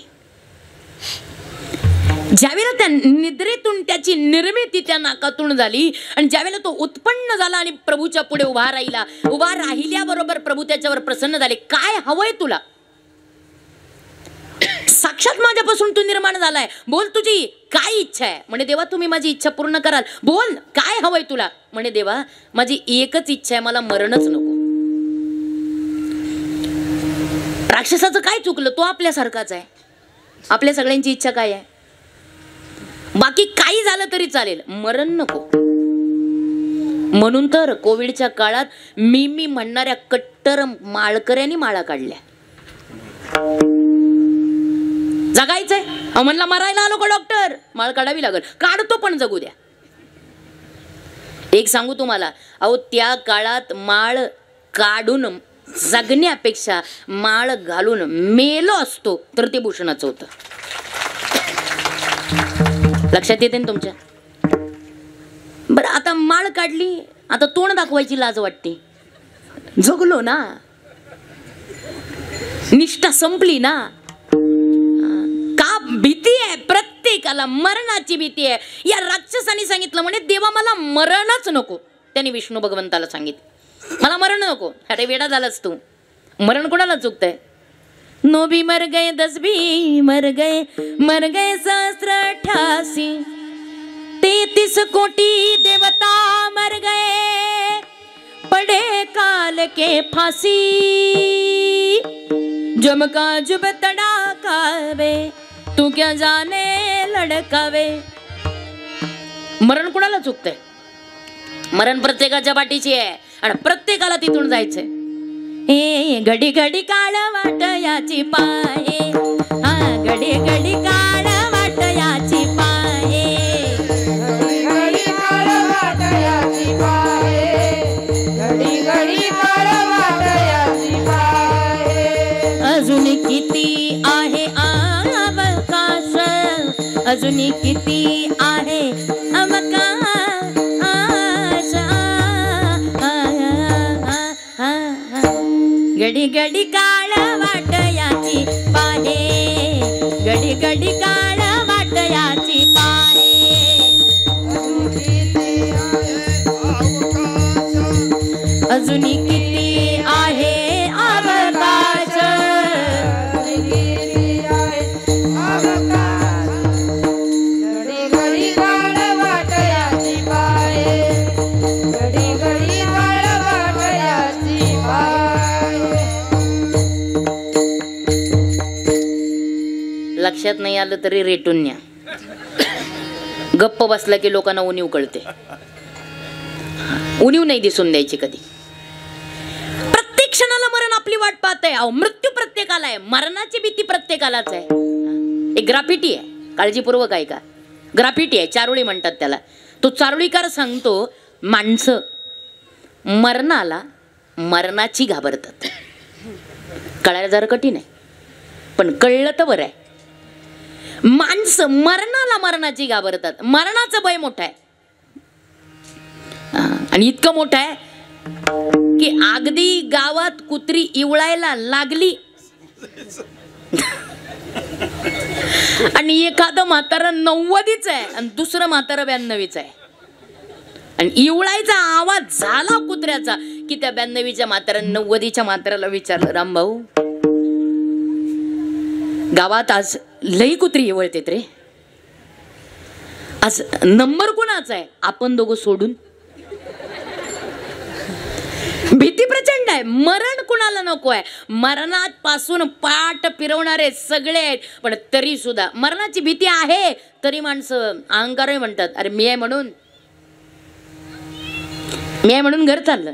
ज्यावेळेला त्या निद्रेतून त्याची निर्मिती त्या नाकातून झाली आणि ज्यावेळेला तो उत्पन्न झाला आणि प्रभूच्या पुढे उभा राहिल्याबरोबर प्रभू त्याच्यावर प्रसन्न झाले. काय हवंय तुला? साक्षात माझ्यापासून तू निर्माण झालाय, बोल तुझी काय इच्छा आहे? म्हणे देवा तुम्ही माझी इच्छा पूर्ण कराल, बोल काय हवंय तुला? म्हणे देवा माझी एकच इच्छा आहे, मला मरणच नको. राक्षसाचं काय चुकलं? तो आपल्यासारखाच आहे. आपल्या सगळ्यांची इच्छा काय आहे? बाकी काही झालं तरी चालेल, मरण नको. म्हणून तर कोविडच्या काळात मी म्हणणाऱ्या कट्टर माळकऱ्यांनी माळा काढल्या. जगायचंय म्हणला, मरायला आलो का डॉक्टर? माळ काढावी लागल. काढतो पण जगू द्या. एक सांगू तुम्हाला, अहो त्या काळात माळ काढून जगण्यापेक्षा माळ घालून मेलो असतो तर ते भूषणाचं होतं. लक्षात येते ना तुमच्या? बरं आता माळ काढली, आता तोंड दाखवायची लाज वाटते. जगलो ना, निष्ठा संपली ना. का भीती आहे प्रत्येकाला, मरणाची भीती आहे. या राक्षसाने सांगितलं म्हणे देवा मला मरणच नको. त्याने विष्णू भगवंताला सांगितलं मला मरण नको. अरे वेडा झालाच तू. मरण कोणाला चुकतंय? 9 भी मर गए 10 भी मर गए सहस्त्र 88 33 कोटि देवता मर गए पड़े काल के फांसी जमका जुब तड़ाकावे तू क्या जाने लड़कावे. मरण कोणाला चुकतंय? मरण प्रत्येकाच्या पाठीची आहे आणि प्रत्येकाला तिथून जायचंय. हे घडी घडी काळ वाट याची पाये, हा घडी घडी काळ वाट याची पाये, घडी काळ वाट याची पाये, घडी घडी काळ वाट याची पाये. अजून किती आहे आव अजून किती आहे अवकाश घडी घडी काळ वाट याची पाहे घडी घडी काळ वाट याची पाहे अजून किती आहे अवकाश घडी घडी काळ वाट याची पाहे घडी घडी काळ वाट याची पाहे. लक्षात नाही आलं तरी रेटून न्या. गप्प बसला की लोकांना उणीव कळते. उणीव नाही दिसून द्यायची कधी. प्रत्येक क्षणाला मरण आपली वाट पाहत आहे. मृत्यू प्रत्येकाला आहे, मरणाची भीती प्रत्येकालाच आहे. एक ग्राफिटी आहे, काळजीपूर्वक ऐका. ग्राफिटी आहे, चारोळी म्हणतात त्याला. तो चारोळीकार सांगतो माणसं मरणाला मरणाची घाबरतात. कळायला जरा कठीण आहे पण कळलं तर बरं आहे. माणसं मरणाला मरणाची घाबरतात. मरणाचं भय मोठं आहे आणि इतकं मोठं आहे की अगदी गावात कुत्री इवळायला लागली आणि एखादं म्हातारं 90च आहे आणि दुसरं म्हातारं 92च आहे आणि इवळायचा आवाज झाला कुत्र्याचा की त्या 92च्या म्हाताऱ्यानं 90च्या म्हाताऱ्याला विचारलं, रामभाऊ गावात आज लई कुत्री इवळतेत रे, आज नंबर कोणाचा आहे? आपण दोघं सोडून. भीती प्रचंड आहे. मरण कुणाला नको आहे? मरणात पासून पाठ फिरवणारे सगळे आहेत पण तरी सुद्धा मरणाची भीती आहे. तरी माणसं अहंकारही म्हणतात अरे मी आहे म्हणून, मी आहे म्हणून घर चाललं.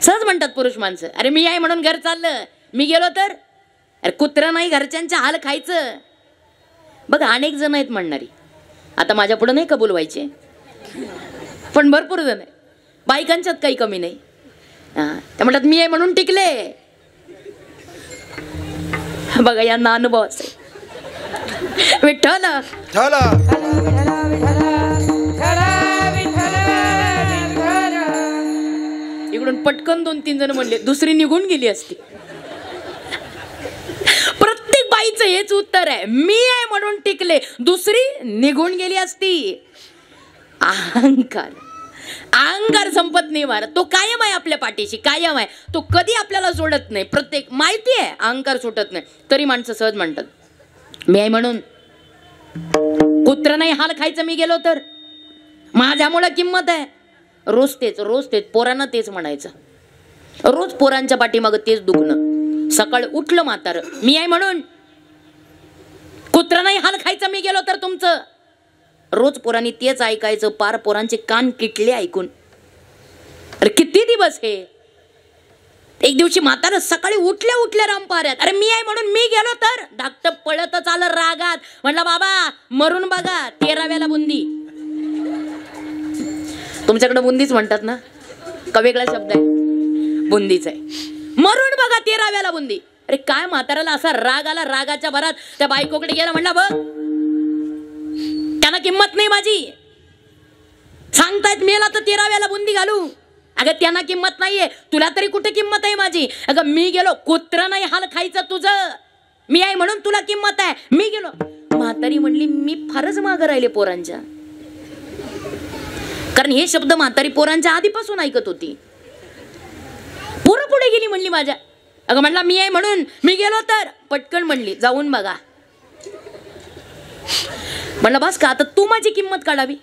सहज म्हणतात पुरुष माणसं अरे मी आहे म्हणून घर चाललं, मी गेलो तर अरे कुत्रा नाही घरच्यांच्या हाल खायचं. बघा अनेक जण आहेत म्हणणारी. आता माझ्या पुढे नाही कबूल व्हायचे पण भरपूर जण आहे. बायकांच्यात काही कमी नाही. त्या म्हणतात मी आहे म्हणून टिकले. बघा यांना अनुभव असेल. विठ्ठल इकडून पटकन 2-3 जण म्हणले, दुसरी निघून गेली असती. प्रत्येक बाईचं हेच उत्तर आहे, मी आहे म्हणून टिकले, दुसरी निघून गेली असती. अहंकार, अहंकार संपत नाही महाराज. तो कायम आहे आपल्या पाठीशी, कायम आहे. तो कधी आपल्याला सोडत नाही. प्रत्येक माहिती आहे अहंकार सुटत नाही तरी माणसं सहज म्हणतात मी आहे म्हणून. कुत्र नाही हाल खायचं मी गेलो तर, माझ्यामुळे किंमत आहे. रोज तेच रोज तेच पोरांना तेच म्हणायचं. रोज पोरांच्या पाठीमागं तेच दुखणं. सकाळ उठलं म्हातारं मी आहे म्हणून, कुत्र नाही हाल खायचं मी गेलो तर तुमचं. रोज पोरांनी तेच ऐकायचं, पार पोरांचे कान किटले ऐकून. अरे किती दिवस हे. एक दिवशी म्हातारं सकाळी उठल्या उठल्या रामपाऱ्यात अरे मी आहे म्हणून मी गेलो तर. धाकटं पळतच आलं रागात, म्हणलं बाबा मरून बघा 13व्याला बुंदी. तुमच्याकडे बुंदीच म्हणतात ना का वेगळा शब्द आहे? बुंदीच आहे. मरून बघा 13व्याला बुंदी. अरे काय म्हाताऱ्याला असा राग आला, रागाच्या भरात त्या बायकोकडे गेला, म्हणला बघ त्यांना किंमत नाही माझी. सांगतायत मेला तर 13व्याला बुंदी घालू. अगं त्यांना किंमत नाहीये, तुला तरी कुठे किंमत आहे माझी? अगं मी गेलो, कुत्र नाही हाल खायचं तुझं, मी आहे म्हणून तुला किंमत आहे. मी गेलो. म्हातारी म्हणली मी फारच मागं राहिले पोरांच्या. कारण हे शब्द म्हातारी पोरांच्या आधीपासून ऐकत होती. पोरं पुढे गेली म्हणली माझ्या. अगं म्हणला मी आहे म्हणून मी गेलो तर. पटकन म्हणली जाऊन बघा. म्हणलं बस का आता तू माझी किंमत काढावी.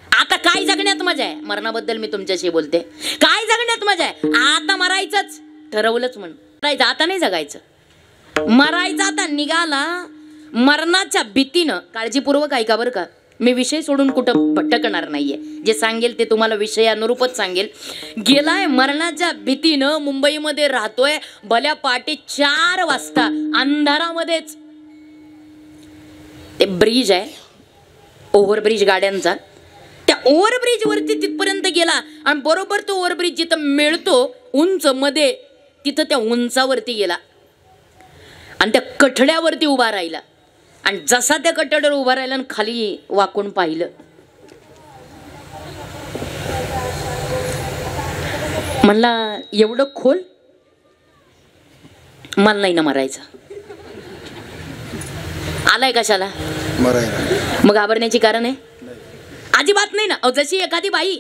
आता काय जगण्यात मजा आहे? मरणाबद्दल मी तुमच्याशी बोलते. काय जगण्यात मजा आहे? आता मरायचंच ठरवलंच. म्हण मरायचं आता नाही जगायचं. मरायचं आता निघाला. मरणाच्या भीतीनं काळजीपूर्वक ऐका बरं का. मी विषय सोडून कुठं भटकणार नाहीये. जे सांगेल ते तुम्हाला विषयानुरूपच सांगेल. गेलाय मरणाच्या भीतीनं मुंबईमध्ये राहतोय. भल्या पहाटे 4 वाजता अंधारामध्येच ते ब्रिज आहे, ओव्हरब्रिज गाड्यांचा, त्या ओव्हरब्रिज वरती तिथपर्यंत गेला आणि बरोबर तो ओव्हरब्रिज जिथं मिळतो उंच मध्ये, तिथं त्या उंचावरती गेला आणि त्या कठड्यावरती उभा राहिला आणि जसा त्या कट्ट्यावर उभा राहिला आणि खाली वाकून पाहिलं, म्हणला एवढं खोल, मला नाही ना मरायचं. आलाय कशाला मरायला? मग घाबरण्याची कारण आहे अजिबात नाही ना. जशी एखादी बाई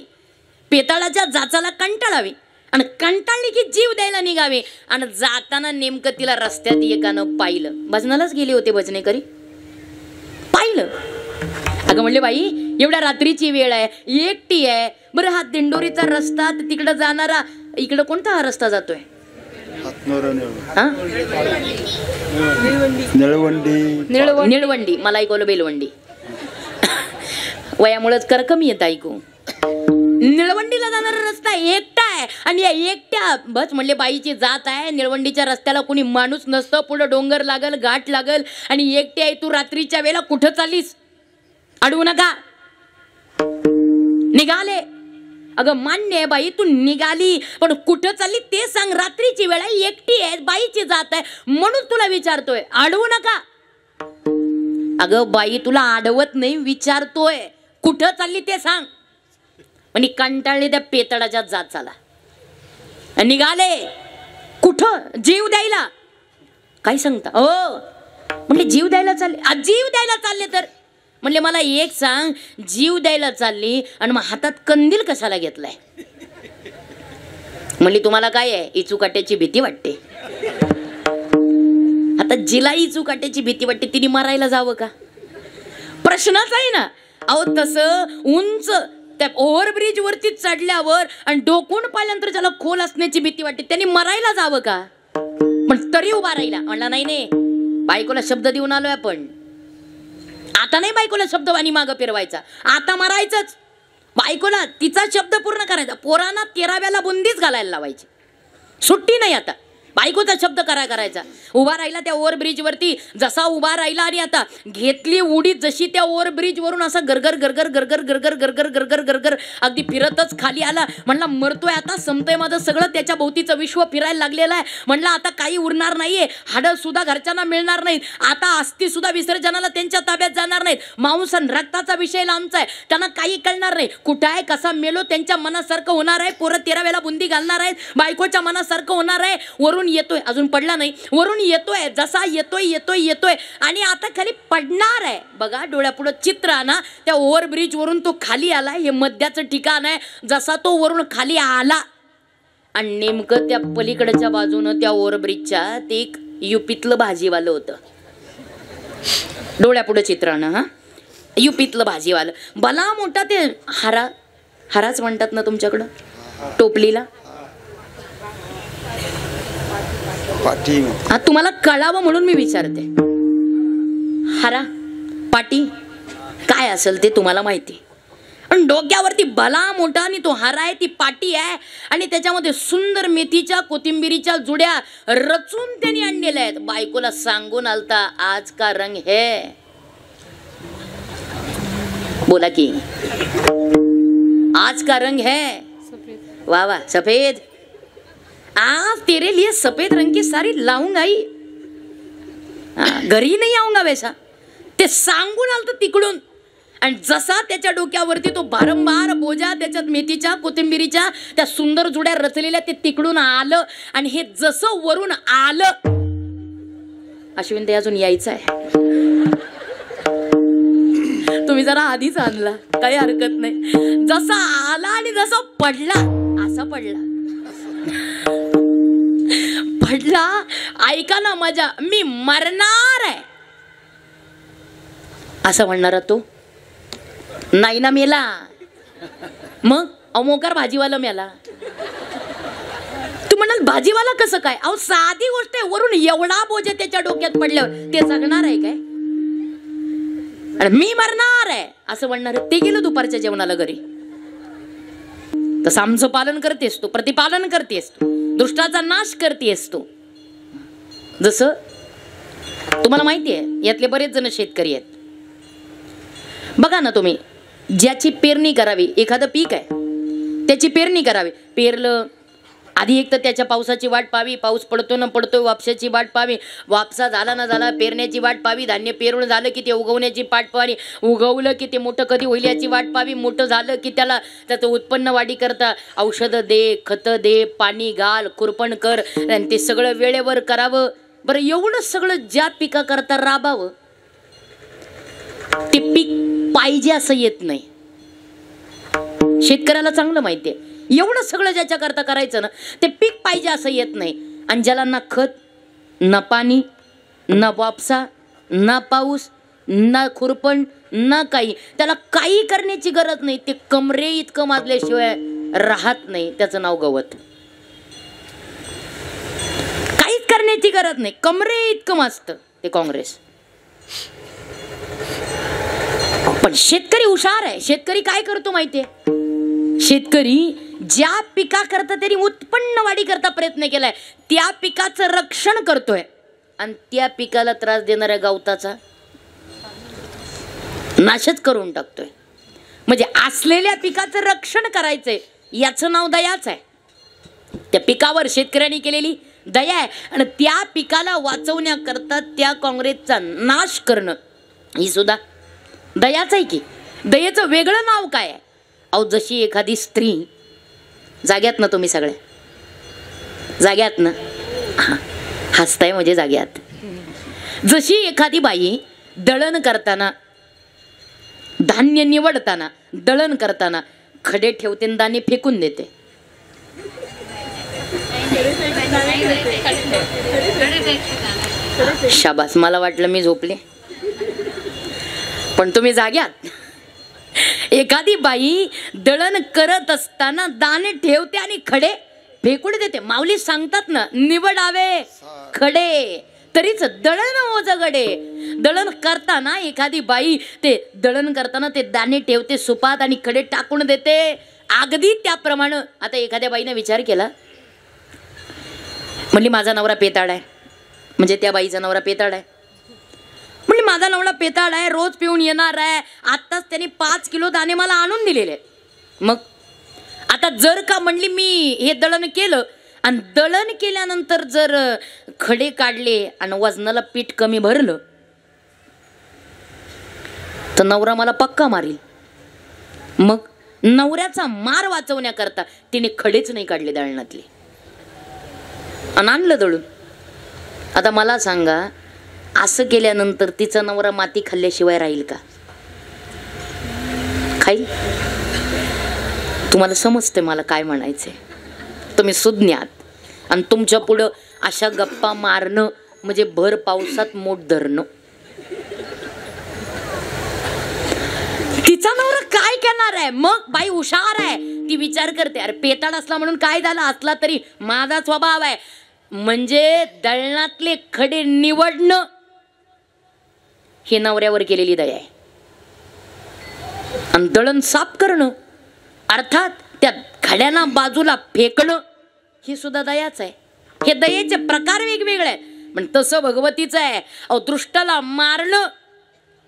पेताळाच्या जाचाला कंटाळावी आणि कंटाळली की जीव द्यायला निघावे, आणि जाताना नेमकं तिला रस्त्यात एकानं पाहिलं. भजनालाच गेले होते भजनेकरी, पाहिलं. अगं म्हणले बाई एवढ्या रात्रीची वेळ आहे, एकटी आहे, बरं हा दिंडोरीचा रस्ता, तिकडं जाणारा, इकडं कोणता हा रस्ता जातोय? हा? निळवंडी. मला ऐकवलं बेलवंडी. वयामुळेच कर कमी येत ऐकू. निळवंडीला जाणारा रस्ता एकटा आहे, आणि या एकट्या बस म्हणले बाईची जात आहे. निळवंडीच्या रस्त्याला कोणी माणूस नसतं, पुढे डोंगर लागल, घाट लागल, आणि एकटी आहे तू. रात्रीच्या वेळेला कुठं चालीस? अडवू नका. निघाले. अगं मान्य आहे बाई तू निघाली, पण कुठं चालली ते सांग. रात्रीची वेळ आहे, एकटी आहे, बाईची जात आहे, म्हणून तुला विचारतोय. अडवू नका. अगं बाई तुला अडवत नाही, विचारतोय कुठं चालली ते सांग. म्हणजे कंटाळले त्या पेतडाच्या जाचाला. निघाले कुठं? जीव द्यायला. काय सांगता? हो म्हणले जीव द्यायला चालले. जीव द्यायला चालले तर म्हणले मला एक सांग, जीव द्यायला चालली आणि मग हातात कंदील कशाला घेतलाय? म्हणली तुम्हाला काय आहे, इचूकाट्याची भीती वाटते. आता जिला इचूकाट्याची भीती वाटते तिने मरायला जावं का? प्रश्नच आहे ना. अहो तसं उंच त्या ओव्हरब्रिज वरती चढल्यावर आणि डोकून पाहिल्यानंतर ज्याला खोल असण्याची भीती वाटते त्यांनी मरायला जावं का? पण तरी उभा राहिला. म्हणला नाही नाही, बायकोला शब्द देऊन आलोय आपण. आता नाही बायकोला शब्दवाणी मागं फिरवायचा, आता मरायचंच. बायकोला तिचा शब्द पूर्ण करायचा. पोरांना 13व्याला बुंदीच घालायला लावायची, सुट्टी नाही. आता बायकोचा शब्द करायचा. उभा राहिला त्या ओव्हरब्रिज वरती, जसा उभा राहिला आणि आता घेतली उडी जशी त्या ओव्हरब्रिज वरून असा गरगर गरगर गरगर गरगर गरगर गरगर गरगर अगदी फिरतच खाली आला. म्हणला मरतोय आता, संपतंय माझं सगळं. त्याच्या भोवतीचं विश्व फिरायला लागलेलं आहे. म्हणला आता काही उरणार नाहीये, हाडं सुद्धा घरच्यांना मिळणार नाहीत, आता अस्थि सुद्धा विसर्जनाला त्यांच्या ताब्यात जाणार नाहीत. मांस आणि रक्ताचा विषय लांबचा आहे, त्यांना काही कळणार नाही. कुठं आहे, कसा मेलो त्यांच्या मनासारखं होणार आहे. पोरं 13व्याला बुंदी घालणार आहेत, बायकोच्या मनासारखं होणार आहे. वरून येतोय, अजून पडला नाही, वरून येतोय, जसा येतोय येतोय येतोय आणि आता खाली पडणार आहे. बघा डोळ्यापुढं चित्र आणा. त्या ओव्हरब्रिज वरून तो खाली आला, हे मध्याचं ठिकाण आहे. जसा तो वरून खाली आला आणि नेमकं त्या पलीकडच्या बाजूनं त्या ओव्हरब्रिजच्या ते एक युपीतलं भाजीवालं होतं. डोळ्यापुढं चित्र आणा. हा युपीतलं भाजीवालं, भला मोठा ते हराच म्हणतात ना तुमच्याकडं टोपलीला. हा तुम्हाला कळावं म्हणून मी विचारते. हरा पाटी काय असेल ते तुम्हाला माहिती. आणि डोक्यावरती भला मोठा आणि तो हारा आहे, ती पाटी आहे, आणि त्याच्यामध्ये सुंदर मेथीच्या कोथिंबिरीच्या जुड्या रचून त्यांनी आणलेल्या आहेत. बायकोला सांगून आलता आज का रंग है, बोला की आज का रंग है. वाह वाह, सफेद. आज तेरे लिए सफेद रंग की सारी लाऊंगा ही, घरी नहीं आऊंगा वैसा. ते सांगून आलत तिकडून. आणि जसा त्याच्या डोक्यावरती तो भारंभार बोजा त्याच्यात मेथीच्या कोथिंबिरीच्या त्या सुंदर जुड्या रचलेल्या ते तिकडून आलं, आणि हे जसं वरून आलं, अश्विन ते अजून यायचं आहे. तुम्ही जरा आधीच आणला, काही हरकत नाही. जसा आला आणि जसा पडला, असा पडला. ऐका ना मजा, मी मरणार आहे असं म्हणणारा तो नाही ना मेला. मग अमोकार भाजीवाला मेला. तू म्हणाल भाजीवाला कसं काय? अहो साधी गोष्ट आहे, वरून एवढा बोजा त्याच्या डोक्यात पडल्यावर ते जगणार आहे काय? आणि मी मरणार आहे असं म्हणणार. ते गेलो दुपारच्या जेवणाला घरी. तसं आमचं पालन करतेस तू, प्रतिपालन करतेस तू, दृष्टाचा नाश करतेस तू. जसं तुम्हाला माहिती आहे यातले बरेच जण शेतकरी आहेत. बघा ना तुम्ही, ज्याची पेरणी करावी, एखादं पीक आहे त्याची पेरणी करावी, पेरलं आधी एक तर त्याच्या पावसाची वाट पाहावी, पाऊस पडतो ना पडतो वापसाची वाट पाहावी, वापसा झाला ना झाला पेरण्याची वाट पाहावी, धान्य पेरून झालं की ते उगवण्याची वाट पाहावी, उगवलं की ते मोठं कधी होईल याची वाट पाहावी, मोठं झालं की त्याचं उत्पन्न वाढी करता औषधं दे, खतं दे, पाणी घाल, खुरपण कर आणि ते सगळं वेळेवर करावं. बरं एवढं सगळं ज्या पिकाकरता राबावं ते पीक पाहिजे असं येत नाही. शेतकऱ्याला चांगलं माहितीये एवढं सगळं ज्याच्या करता करायचं ना ते पीक पाहिजे असं येत नाही. आणि ज्याला ना खत ना पाणी ना वापसा ना पाऊस ना खुरपण ना काही, त्याला काही करण्याची गरज नाही, ते कमरे इतकं माजल्याशिवाय राहत नाही, त्याचं नाव गवत. काहीच करण्याची गरज नाही, कमरे इतकं माजतं ते काँग्रेस. पण शेतकरी हुशार आहे. शेतकरी काय करतो माहितीये, शेतकरी ज्या पिकाकरता त्यांनी उत्पन्न वाढी करता प्रयत्न केलाय त्या पिकाचं रक्षण करतोय आणि त्या पिकाला त्रास देणाऱ्या गवताचा नाशच करून टाकतोय. म्हणजे असलेल्या पिकाचं रक्षण करायचंय याचं नाव दयाच आहे. त्या पिकावर शेतकऱ्यांनी केलेली दया आहे आणि त्या पिकाला वाचवण्याकरता त्या काँग्रेसचा नाश करणं ही सुद्धा दयाच आहे की. दयेचं वेगळं नाव काय आहे? अहो जशी एखादी स्त्री, जाग्यात ना तुम्ही सगळे जाग्यात ना, हसताय म्हणजे जाग्यात. जशी एखादी बाई दळण करताना, धान्य निवडताना, दळण करताना खडे ठेवते आणि दाणे फेकून देते. शाबास, मला वाटलं मी झोपले पण तुम्ही जाग्यात. एखादी बाई दळण करत असताना दाणे ठेवते आणि खडे फेकून देते. माऊली सांगतात ना, निवडावे खडे तरीच दळण ओजगडे. दळण करताना एखादी बाई ते दळण करताना ते दाणे ठेवते सुपात आणि खडे टाकून देते. अगदी त्याप्रमाणे आता एखाद्या बाईने विचार केला, म्हणली माझा नवरा पेताड आहे, म्हणजे त्या बाईचा नवरा पेताड आहे. म्हणजे माझा नवरा पेताड आहे, रोज पिऊन येणार आहे, आत्ताच त्यांनी 5 किलो दाणे मला आणून दिलेले. मग आता जर का म्हणली मी हे दळण केलं आणि दळण केल्यानंतर जर खडे काढले आणि वजनाला पीठ कमी भरलं तर नवरा मला पक्का मारील. मग नवऱ्याचा मार वाचवण्याकरता तिने खडेच नाही काढले दळणातले आणि आणलं दळून. आता मला सांगा, असं केल्यानंतर तिचा नवरा माती खाल्ल्याशिवाय राहील का? खाईल? तुम्हाला समजते मला काय म्हणायचंय? तुम्ही सुज्ञात आणि तुमच्या पुढं अशा गप्पा मारणं म्हणजे भर पावसात मोठ धरणं. तिचा नवरा काय करणार आहे? मग बाई हुशार आहे, ती विचार करते, अरे पेताड असला म्हणून काय झालं, असला तरी माझा स्वभाव आहे म्हणजे दळणातले खडे निवडणं हे नवऱ्यावर केलेली दया आहे. आणि दळण साफ करणं अर्थात त्या खड्यांना बाजूला फेकणं ही सुद्धा दयाच आहे. हे दयेचे प्रकार वेगवेगळे आहे. पण तसं भगवतीचं आहे. अहो दृष्टाला मारणं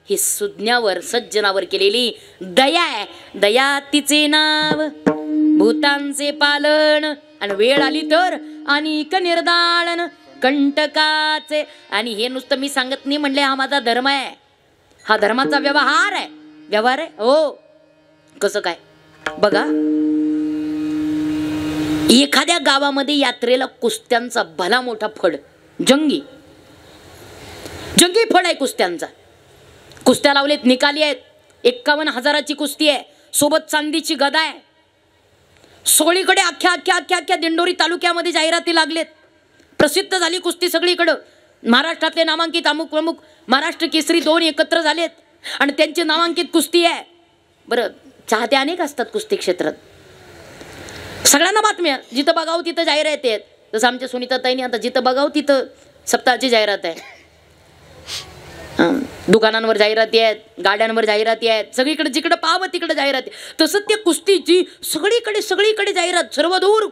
ही सुज्ञावर सज्जनावर केलेली दया आहे. दया तिचे नाव, भूतांचे पालन, आणि वेळ आली तर अनेक निर्दाळन कंटकाचे. आणि हे नुसतं मी सांगत नाही म्हणले, हा माझा धर्म आहे, हा धर्माचा व्यवहार आहे. व्यवहार आहे हो. कसं काय बघा, एखाद्या गावामध्ये यात्रेला कुस्त्यांचा भला मोठा फड, जंगी फड आहे कुस्त्यांचा. कुस्त्या लावलेत, निकाली आहेत. 51,000ची कुस्ती आहे, सोबत चांदीची गदा आहे. सगळीकडे अख्ख्या दिंडोरी तालुक्यामध्ये जाहिराती लागलेत. प्रसिद्ध झाली कुस्ती सगळीकडं. महाराष्ट्रातले नामांकित अमुक प्रमुख महाराष्ट्र केसरी 2 एकत्र झालेत आणि त्यांची नामांकित कुस्ती आहे. बरं, चाहते अनेक असतात कुस्ती क्षेत्रात, सगळ्यांना बातम्या, जिथं बघावं तिथं जाहिराती आहेत. जसं आमच्या सुनीताताईंनी आता जिथं बघावं तिथं सप्ताहाची जाहिरात आहे. दुकानांवर जाहिराती आहेत, गाड्यांवर जाहिराती आहेत, सगळीकडे जिकडे पाहावं तिकडे जाहिराती. तसंच त्या कुस्तीची सगळीकडे जाहिरात सर्वदूर.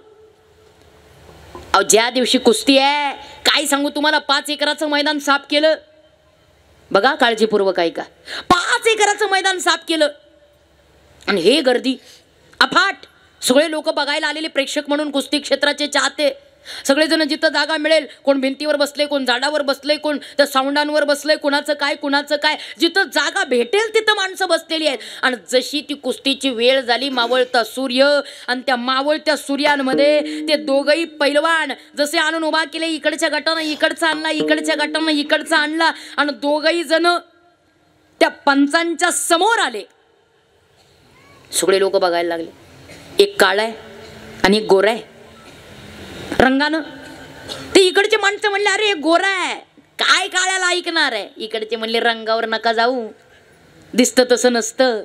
अहो ज्या दिवशी कुस्ती आहे, काय सांगू तुम्हाला, 5 एकराचं मैदान साफ केलं. बघा काळजीपूर्वक ऐका, 5 एकराचं मैदान साफ केलं आणि हे गर्दी अफाट. सगळे लोक बघायला आलेले प्रेक्षक म्हणून, कुस्ती क्षेत्राचे चाहते सगळेजण, जिथं जागा मिळेल, कोण भिंतीवर बसले, कोण झाडावर बसले, कोण त्या साऊंडांवर बसले, कुणाचं काय, जिथं जागा भेटेल तिथं माणसं बसलेली आहेत. आणि जशी ती कुस्तीची वेळ झाली, मावळता सूर्य, आणि त्या मावळत्या सूर्यांमध्ये ते दोघंही पैलवान जसे आणून उभा केले, इकडच्या गटानं इकडचा आणला, इकडच्या गटानं इकडचा आणला, आणि दोघंही जण त्या पंचांच्या समोर आले. सगळे लोक बघायला लागले. एक काळा आहे आणि एक गोरा आहे रंगानं. ते इकडचे माणसं म्हणले, अरे गोरा आहे, काय काळ्याला ऐकणार आहे. इकडचे म्हणले, रंगावर नका जाऊ, दिसतं तसं नसतं,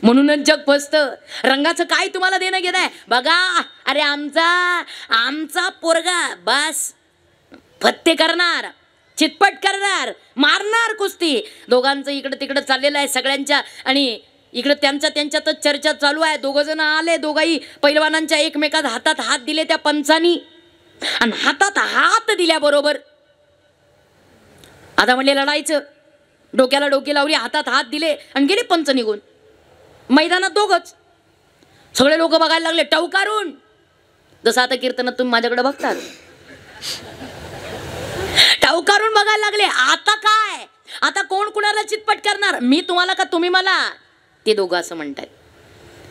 म्हणूनच जग फसतं. रंगाचं काय तुम्हाला देणं घेणं आहे बघा. अरे आमचा पोरगा बस फत्ते करणार, चितपट करणार, मारणार कुस्ती. दोघांचं इकडं तिकडं चाललेलं आहे सगळ्यांच्या, आणि इकडे त्यांच्यातच चर्चा चालू आहे. दोघ जण आले, दोघाही पैलवानांच्या एकमेकात हातात हात दिले त्या पंचांनी, आणि हातात हात दिल्याबरोबर आता म्हणले लढायचं. डोक्याला डोकी लावली, हातात हात दिले, आणि गेले पंच निघून. मैदानात दोघच. सगळे लोक बघायला लागले टवकारून, जसं आता कीर्तनात तुम्ही माझ्याकडे बघतात, टवकारून बघायला लागले. आता काय, आता कोण कुणाला चितपट करणार, मी तुम्हाला का तुम्ही मला. ते दोघं असं म्हणतात,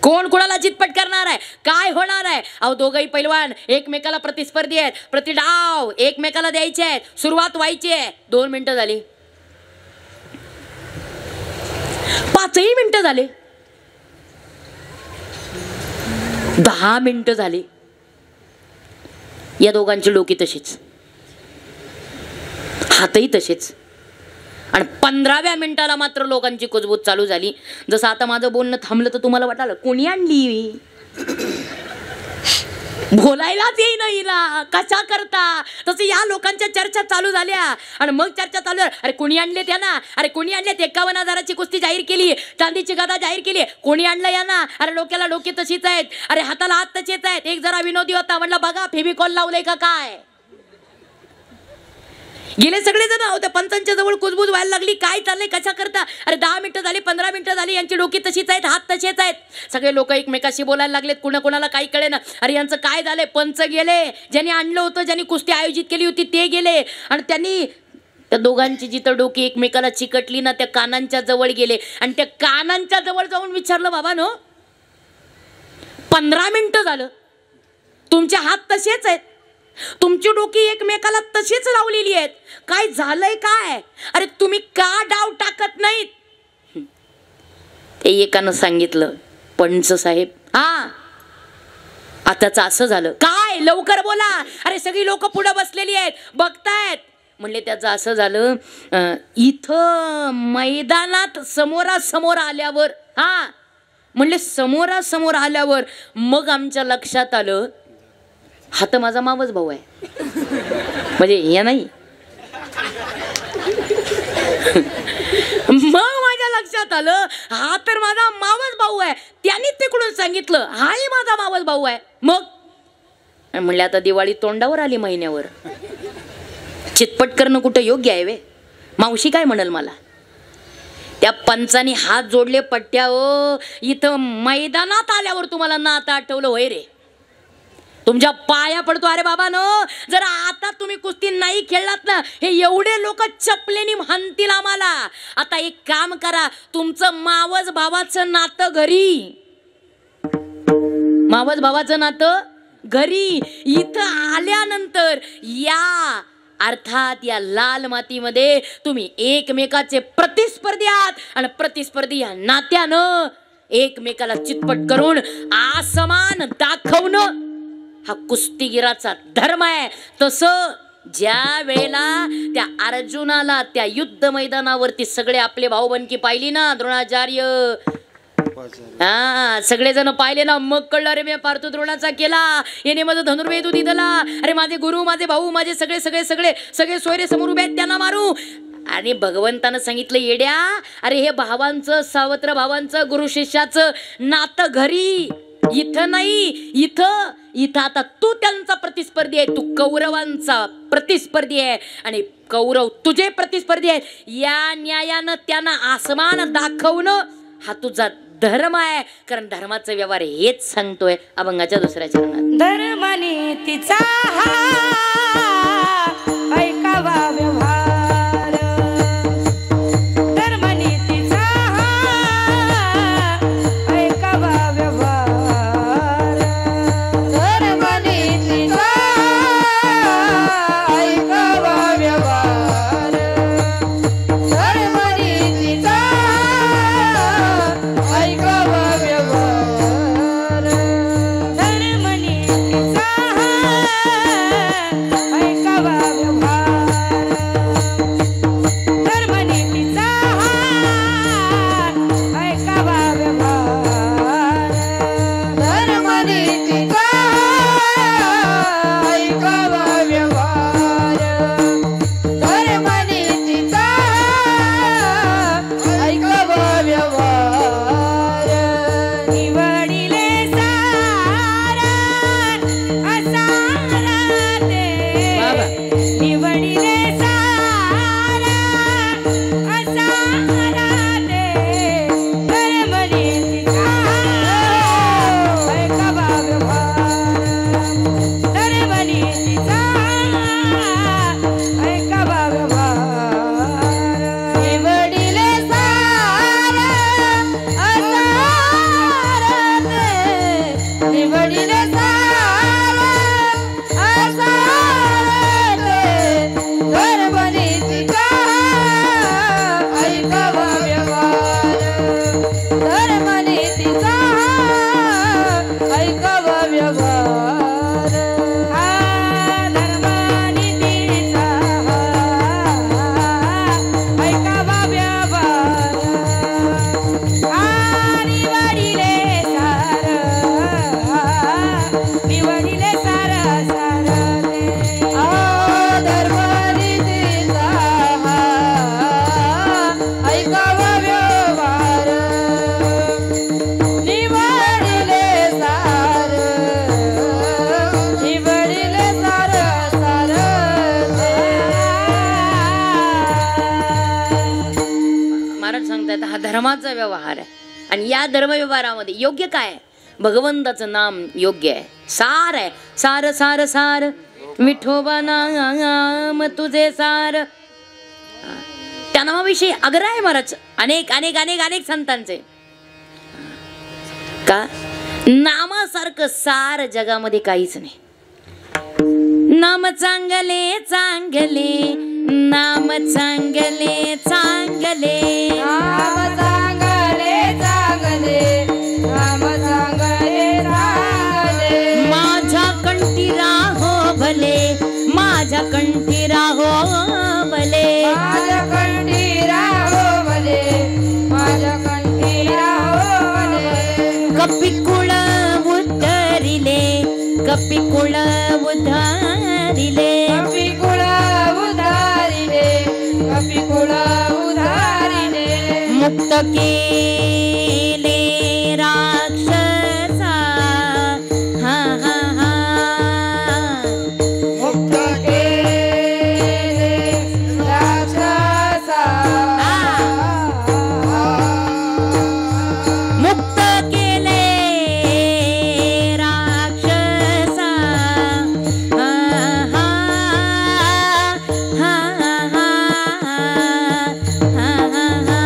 कोण कुणाला चितपट करणार आहे, काय होणार आहे. अहो दोघंही पैलवान एकमेकाला प्रतिस्पर्धी आहेत, प्रतिडाव एकमेकाला द्यायचे आहेत, सुरुवात व्हायची आहे. 2 मिनिटं झाली, 5ही मिनिटं झाले, 10 मिनिटं झाली. या दोघांची डोकी तशीच, हातही तसेच. आणि 15व्या मिनिटाला मात्र लोकांची कुजबूज चालू झाली. जसं आता माझं बोलणं थांबलं तर तुम्हाला वाटलं कोणी आणली, बोलायलाच येई ना हिला, कशा करता. तसं या लोकांच्या चर्चा चालू झाल्या. आणि मग चर्चा चालू झाली, अरे कोणी आणले त्यांना, अरे कोणी आणले, 51,000ची कुस्ती जाहीर केली, चांदीची गदा जाहीर केली, कोणी आणलं यांना. अरे डोक्याला डोके तशीच आहेत, अरे हाताला हात तसेच आहेत. एक जरा विनोदी होता, म्हणला बघा फेविकॉल लावलंय का काय. गेले सगळेजण. त्या पंचांच्या जवळ कुजबूज व्हायला लागली, काय चाललंय, कशा करता. अरे 10 मिनिटं झाली, 15 मिनिटं झाली, यांची डोकी तशीच आहेत, हात तसेच आहेत. सगळे लोक एकमेकाशी बोलायला लागलेत, कुणाला काही कळे ना. अरे यांचं काय झालंय, पंच गेले, ज्यांनी आणलं होतं, ज्यांनी कुस्ती आयोजित केली होती ते गेले, आणि त्यांनी त्या दोघांची जिथं डोकी एकमेकाला चिकटली ना, त्या कानांच्या जवळ गेले, आणि त्या कानांच्या जवळ जाऊन विचारलं, बाबा नो 15 मिनिटं झालं, तुमचे हात तसेच आहेत, तुमची डोकी एकमेकाला तशीच लावलेली आहेत, काय झालंय काय. अरे तुम्ही का डाव टाकत नाहीत. ते एकानं सांगितलं, पंच साहेब, हा आताच असं झालं. काय, लवकर बोला. अरे सगळी लोक पुढे बसलेली आहेत, बघतायत. म्हणले त्याचं असं झालं, इथं मैदानात समोरासमोर आल्यावर, हा म्हणले समोरासमोर आल्यावर मग आमच्या लक्षात आलं, हा तर माझा मावस भाऊ आहे. म्हणजे हे नाही, मग माझ्या लक्षात आलं, हा तर माझा मावस भाऊ आहे. त्यांनी तिकडून सांगितलं, हाही माझा मावस भाऊ आहे. मग म्हणले आता दिवाळी तोंडावर आली, महिन्यावर चितपट करणं कुठं योग्य आहे वे. मावशी काय म्हणल मला. त्या पंचांनी हात जोडले, पट्ट्या ओ इथं मैदानात आल्यावर तुम्हाला नातं आठवलं होय रे, तुमच्या पाया पडतो. अरे बाबा नो, जर आता तुम्ही कुस्ती नाही खेळलात ना, हे एवढे लोक चपलेनी म्हणतील आम्हाला. आता एक काम करा, तुमचं मावस भावाचं नातं घरी, मावस भावाचं नातं घरी, इथं आल्यानंतर या अर्थात या लाल मातीमध्ये तुम्ही एकमेकाचे प्रतिस्पर्धी आहात, आणि प्रतिस्पर्धी या नात्यानं एकमेकाला चितपट करून आसमान दाखवणं हा कुस्तीगिराचा धर्म आहे. तसं ज्या वेळेला त्या अर्जुनाला त्या युद्ध मैदानावरती सगळे आपले भाऊबंदकी पाहिली ना, द्रोणाचार्य, हा सगळेजण पाहिले ना, मग कळलं अरे मी पार्थ द्रोणाचा केला, याने माझं धनुर्वेद दिला, अरे माझे गुरु, माझे भाऊ, माझे सगळे सगळे सगळे सगळे सोयरे समोर उभे आहेत, त्यांना मारू. आणि भगवंतानं सांगितलं, येड्या, अरे हे भावांचं, सावत्र भावांचं, गुरु शिष्याचं नातं घरी, इथं नाही. इथं आता तू त्यांचा प्रतिस्पर्धी आहे, तू कौरवांचा प्रतिस्पर्धी आहे, आणि कौरव तुझे प्रतिस्पर्धी आहेत. या न्यायानं त्यांना आसमान दाखवणं हा तुझा धर्म आहे, कारण धर्माचा व्यवहार हेच सांगतोय अभंगाच्या दुसऱ्या चरणात. धर्मनीतीचा हा ऐकावा व्यवहार, धर्मनीतीचा हा ऐकावा व्यवहार, धर्मनीतीचा ऐकावा व्यवहार, धर्मनीतीचा ऐकावा व्यवहार, धर्मनीतीचा ऐकावा व्यवहार, धर्मनीतीचा ऐकावा व्यवहार, धर्मनीतीचा ऐकावा व्यवहार, धर्मनीतीचा ऐकावा व्यवहार, निवडिले सारा असारा ते, बाबा. निवडिले सारा असारा ते, धर्मनीतीचा ऐकावा व्यवहार, धर्मनीतीचा ऐकावा व्यवहार, निवडिले सारा असारा ते, निवडिले सारा असारा ते, धर्मनीतीचा ऐकावा व्यवहार, धर्मनीतीचा ऐकावा व्यवहार, हा धर्मनीतीचा ऐकावा व्यवहार, हा निवडिले सार, निवडिले सार सार ते, हा धर्मनीतीचा ऐकावा व्यवहार, निवडिले सार, निवडिले सार सार ते. महाराज सांगतायत हा धर्माचा व्यवहार आहे, आणि या धर्म व्यवहारामध्ये योग्य काय आहे? भगवंताचं नाम योग्य आहे, सार आहे, सार सार सार विठोबा नाम तुझे सार. त्या नामाविषयी आग्रह आहे महाराज अनेक अनेक अनेक अनेक संतांचे. का नामासारखं सार जगामध्ये काहीच नाही. नाम चांगले चांगले, नाम चांगले चांगले, नाम चांगले चांगले, नाम चांगले चांगले, माझ्या कंठी राहो भले, माझ्या कंठी राहो भले, माझ्या कंठी राहो भले, माझ्या कंठी राहो भले, कपिकुळ उद्धरिले, कपिकुळ उद्धरिले, कपिकुळ उधारिले, कपिकुळ उधारिले, मुक्त केले राक्षसा, हा हा हा, मुक्त केले राक्षसा, मुक्त केले राक्षसा, हा हा हा हा हा हा हा.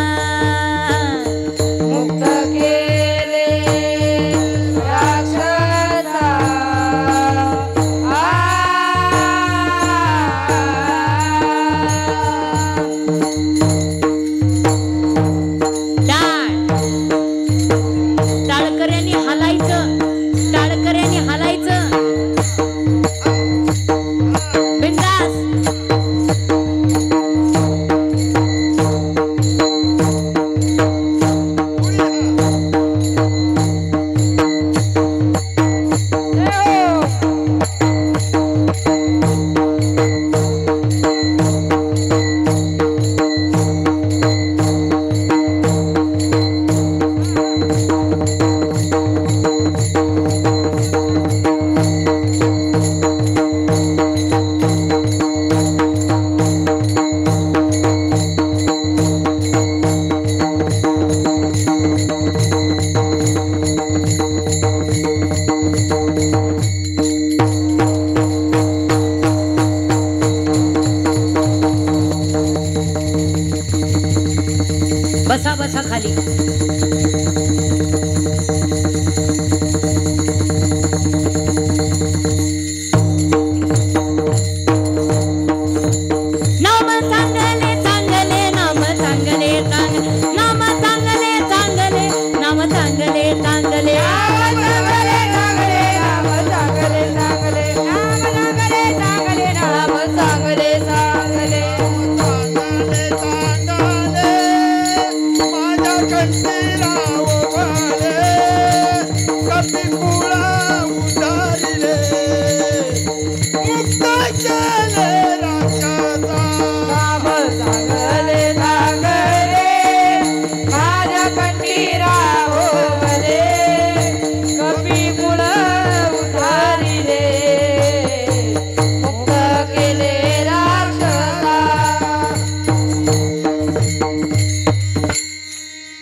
बसा बसा खाली. नाम चांगले चांगले नाम चांगले चांगले नाम चांगले चांगले नाम चांगले चांगले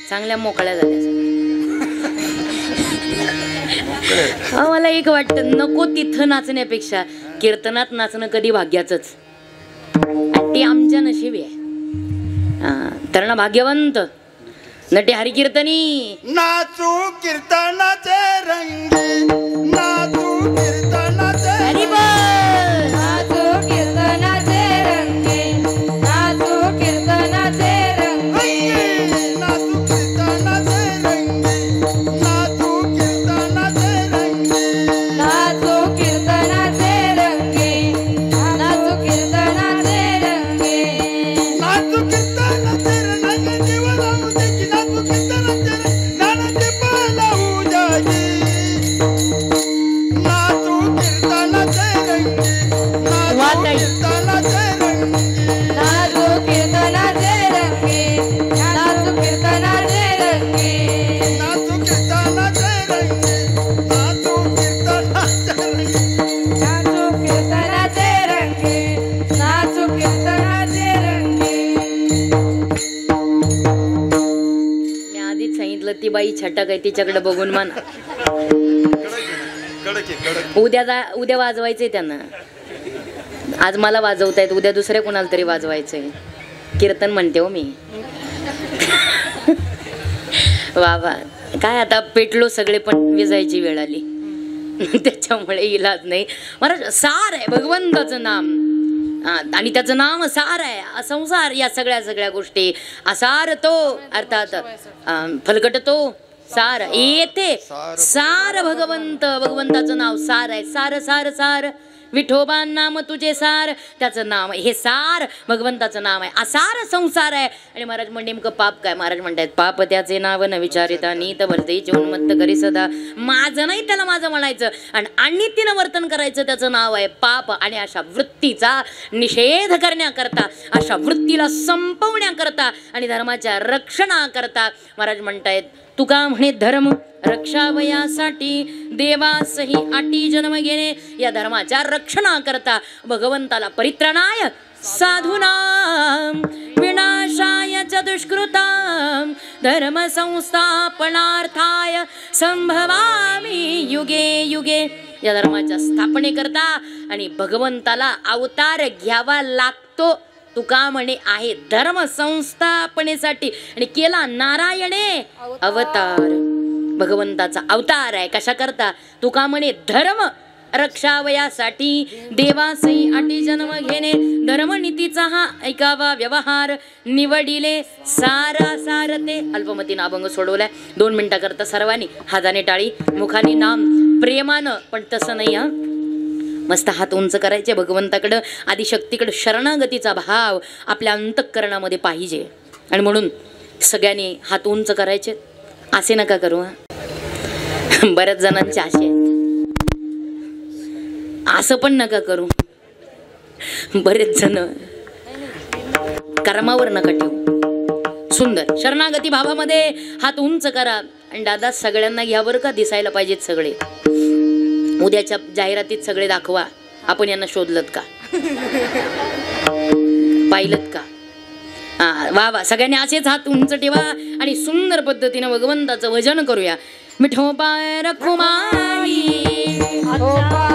चांगल्या मोकळ्या झाल्या. मला एक वाटतं नको तिथं नाचण्यापेक्षा कीर्तनात नाचणं कधी भाग्याचंच. ते आमच्या नशिबी आहे. तर ना भाग्यवंत नटे हरिकीर्तनी नाचू कीर्तनाचे रंगी नाचू कीर्तनाचे हरी बोल. नाचू कीर्तनाचे रंगी नाचू कीर्तनाचे रंगी नाचू कीर्तनाचे रंगी नाचू कीर्तनाचे रंगी नाचू कीर्तनाचे रंगी नाचू कीर्तनाचे रंगी नाचू कीर्तनाचे रंगी जीवना मुझे नाचू कीर्तनाचे नानाचे पालाऊ जागी नाचू कीर्तनाचे रंगी नाचू कीर्तनाचे रंगी नाचू कीर्तनाचे रंगी नाचू कीर्तनाचे रंगी नाचू कीर्तनाचे रंगी नाचू कीर्तनाचे रंगी नाचू कीर्तनाचे रंगी नाचू कीर्तनाचे रंगी मी आधीच सांगितलं ती बाई छटक आहे तिच्याकडे बघून म्हणा. उद्या वाजवायचंय त्यांना. आज मला वाजवतायत उद्या दुसऱ्या कोणाला तरी वाजवायचंय. कीर्तन म्हणते हो मी. वा वा. काय आता पेटलो सगळे पण विजायची वेळ आली. त्याच्यामुळे इलाज नाही. महाराज सार आहे भगवंताचं नाम. आणि त्याचं नाम सार आहे. संसार या सगळ्या गोष्टी असार तो अर्थात फलकट तो सार येते सार भगवंताचं नाव सार आहे. सार सार सार विठोबा नाम तुझे सार त्याचं नाव आहे. हे सार भगवंताचं नाव आहे. असार संसार आहे. आणि महाराज म्हणजे नेमकं पाप काय. महाराज म्हणतात पाप त्याचे नाव न विचारिता नीत वर्तेची उन्मत्त करी सदा. माझं नाही त्याला माझं म्हणायचं आणि अनितीनं वर्तन करायचं त्याचं नाव आहे पाप. आणि अशा वृत्तीचा निषेध करण्याकरता अशा वृत्तीला संपवण्याकरता आणि धर्माच्या रक्षणाकरता महाराज म्हणतायत तुका म्हणे धर्म रक्षावयासाठी देवासही आटी जन्म घेणे. या धर्माच्या रक्षणाकरता भगवंताला परित्राणाय साधूनां विनाशाय च दुष्कृतां धर्म संस्थापनार्थाय संभवामि युगे युगे. या धर्माच्या स्थापनेकरता आणि भगवंताला अवतार घ्यावा लागतो. तुका म्हणे आहे धर्म संस्थापनेसाठी आणि केला नारायणे अवतार. भगवंताचा अवतार आहे. कशा करता तुका म्हणे धर्म रक्षावयासाठी देवासही आटी जन्म घेणे. धर्मनीतीचा हा ऐकावा व्यवहार निवडिले सारा सारते. अल्पमतीनं अभंग सोडवलाय. 2 मिनिटाकरता सर्वांनी हाताने टाळी मुखाने नाम प्रेमानं पण तसं नाही. मस्त हात उंच करायचे भगवंताकडं. आदिशक्तीकडं शरणागतीचा भाव आपल्या अंतःकरणामध्ये पाहिजे. आणि म्हणून सगळ्यांनी हात उंच करायचे. असे नका करू. बऱ्याच जणांचे आशे आहेत. असं पण नका करू. बरेच जण कर्मावर नका ठेवू. सुंदर शरणागती भावामध्ये हात उंच करा. आणि दादा सगळ्यांना घ्या बरं का. दिसायला पाहिजेत सगळे. उद्याच्या जाहिरातीत सगळे दाखवा आपण यांना शोधलत का पाहिलत का. वा वा. सगळ्यांनी असेच हात उंच ठेवा आणि सुंदर पद्धतीने भगवंताचं भजन करूया. विठोबा रखुमाई विठोबा